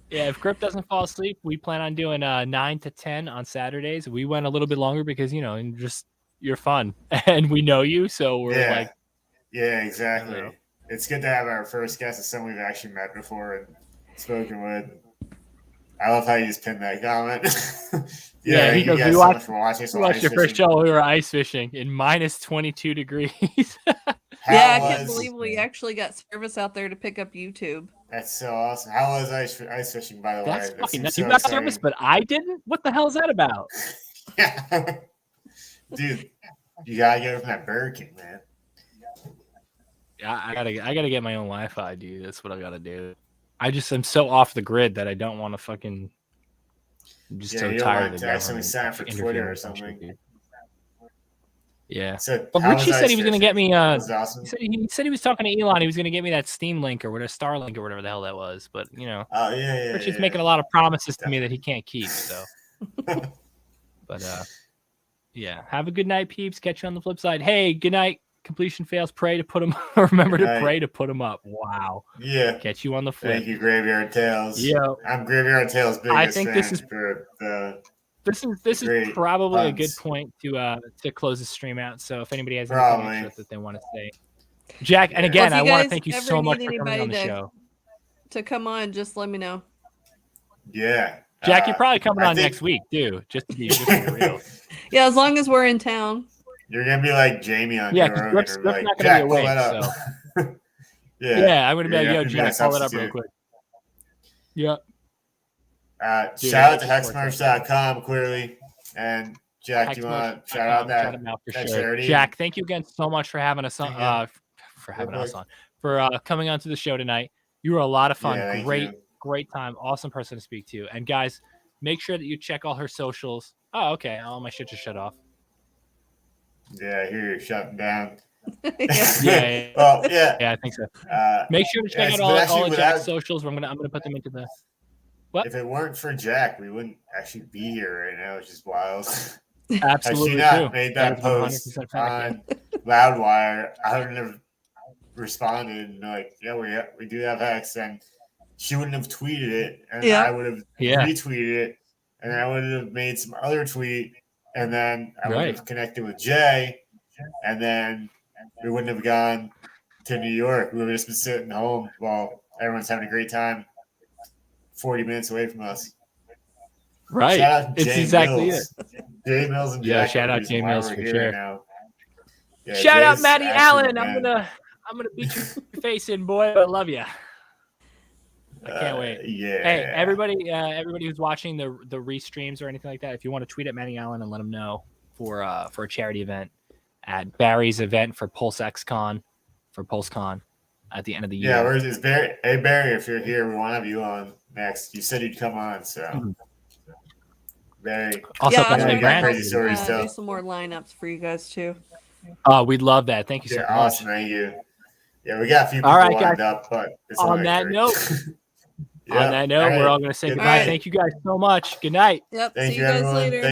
Yeah, if Crypt doesn't fall asleep, we plan on doing 9 to 10 on Saturdays. We went a little bit longer because and just you're fun and we know you, so we're Yeah. like, Yeah, exactly. I don't know. It's good to have our first guest as someone we've actually met before and spoken with. I love how you just pinned that comment. Yeah, he thank you goes, guys "We so watched- much for watching. we watched your first show. We were ice fishing in minus 22 degrees. Yeah, I can't believe we actually got service out there to pick up YouTube. That's so awesome. How was ice fishing, by the That's way? That fucking seems nuts. so You got exciting. service, but I didn't. What the hell is that about? Yeah. Dude, you gotta get it from that Burger King, man. Yeah, I gotta get my own Wi-Fi, dude. That's what I gotta do. I'm so off the grid that I don't want to fucking. I'm just Yeah, so you don't tired want of to accidentally government sign up for Twitter interfering or with some shit, something. dude. Yeah. So, Well, how Richie said ice he was gonna fishing? get me. Was it awesome? He said he was talking to Elon. He was gonna get me that Steam link or whatever, Star link or whatever the hell that was. But Oh yeah. Richie's making a lot of promises to me that he can't keep. So, but yeah. Have a good night, peeps. Catch you on the flip side. Hey, good night. Completion Fails. Pray to put them. Remember Good to night. pray to put them up. Wow. Yeah. Catch you on the flip. Thank you, Graveyard Tales. Yeah. I'm Graveyard Tales' biggest I think fan this is- for the This is Great probably a good puns. point to close the stream out. So if anybody has anything Probably. extra that they want to say, Jack, and Yeah. again, Well, I if you want to guys thank you ever so much need for coming on the anybody show. To come on, just let me know. yeah. Jack, you're probably coming I on think- next week, too. Just to be real. Yeah, as long as we're in town. You're gonna be like Jamie on Yeah, Joe 'cause Rogan, Griff's or not like, gonna be Jack, pull awake, that up. Yeah, I'm gonna be like, you yo, have to be a Jack, pull it up real substitute. quick. Yeah. Dude, Shout out to I just hexmerch.com, clearly. And Jack, do you want to shout out Shout him out for that sure. charity? Jack, thank you again so much for having us on. Yeah. For having Real us quick. on. For coming onto the show tonight. You were a lot of fun. Yeah, thank Great, you. great time. Awesome person to speak to. And guys, make sure that you check all her socials. Oh, okay. All my shit just shut off. Yeah, I hear you're shutting down. Yeah. Yeah. Well, yeah. Yeah, I think so. Uh, Make sure to check Yes, out but actually all of without- Jack's socials. I'm gonna put them into the. What? if it weren't for Jack, we wouldn't actually be here right now, which is wild. Absolutely Had she true. not made that is post 100% fact. on Loudwire, I wouldn't have responded and like, yeah, we do have Hex, and she wouldn't have tweeted it, and Yeah. I would have Yeah. retweeted it, and I would have made some other tweet, and then I would Right. have connected with Jay, and then we wouldn't have gone to New York. We would have just been sitting home while everyone's having a great time, 40 minutes away from us. Right. Shout out to It's Jay exactly Mills. Jay Mills and Yeah, Jack. shout are the out reason Jay why Mills we're for here sure. right now. Yeah, Shout out Jay's Matty actually Allen. the I'm man. gonna beat your face in, boy. I love you. I can't wait. Yeah. Hey, everybody who's watching the restreams or anything like that, if you want to tweet at Matty Allen and let him know for a charity event at Barry's event for Pulse XCon, for PulseCon at the end of the Yeah, year. where's is Barry? Hey Barry, if you're here, we want to have you on next. You said you'd come on, so Mhm. Barry. Also, Yeah, got I'll my try got to crazy brand. stories do too. some more lineups for you guys too. We'd love that. Thank you so Yeah, much. awesome. Thank you. Yeah, we got a few people All right, guys. lined up, but it's On only that three. note, Yeah. on that note, we're all going to say Good goodbye. night. Thank you guys so much. Good night. Yep. Thank See you, you guys everyone. later.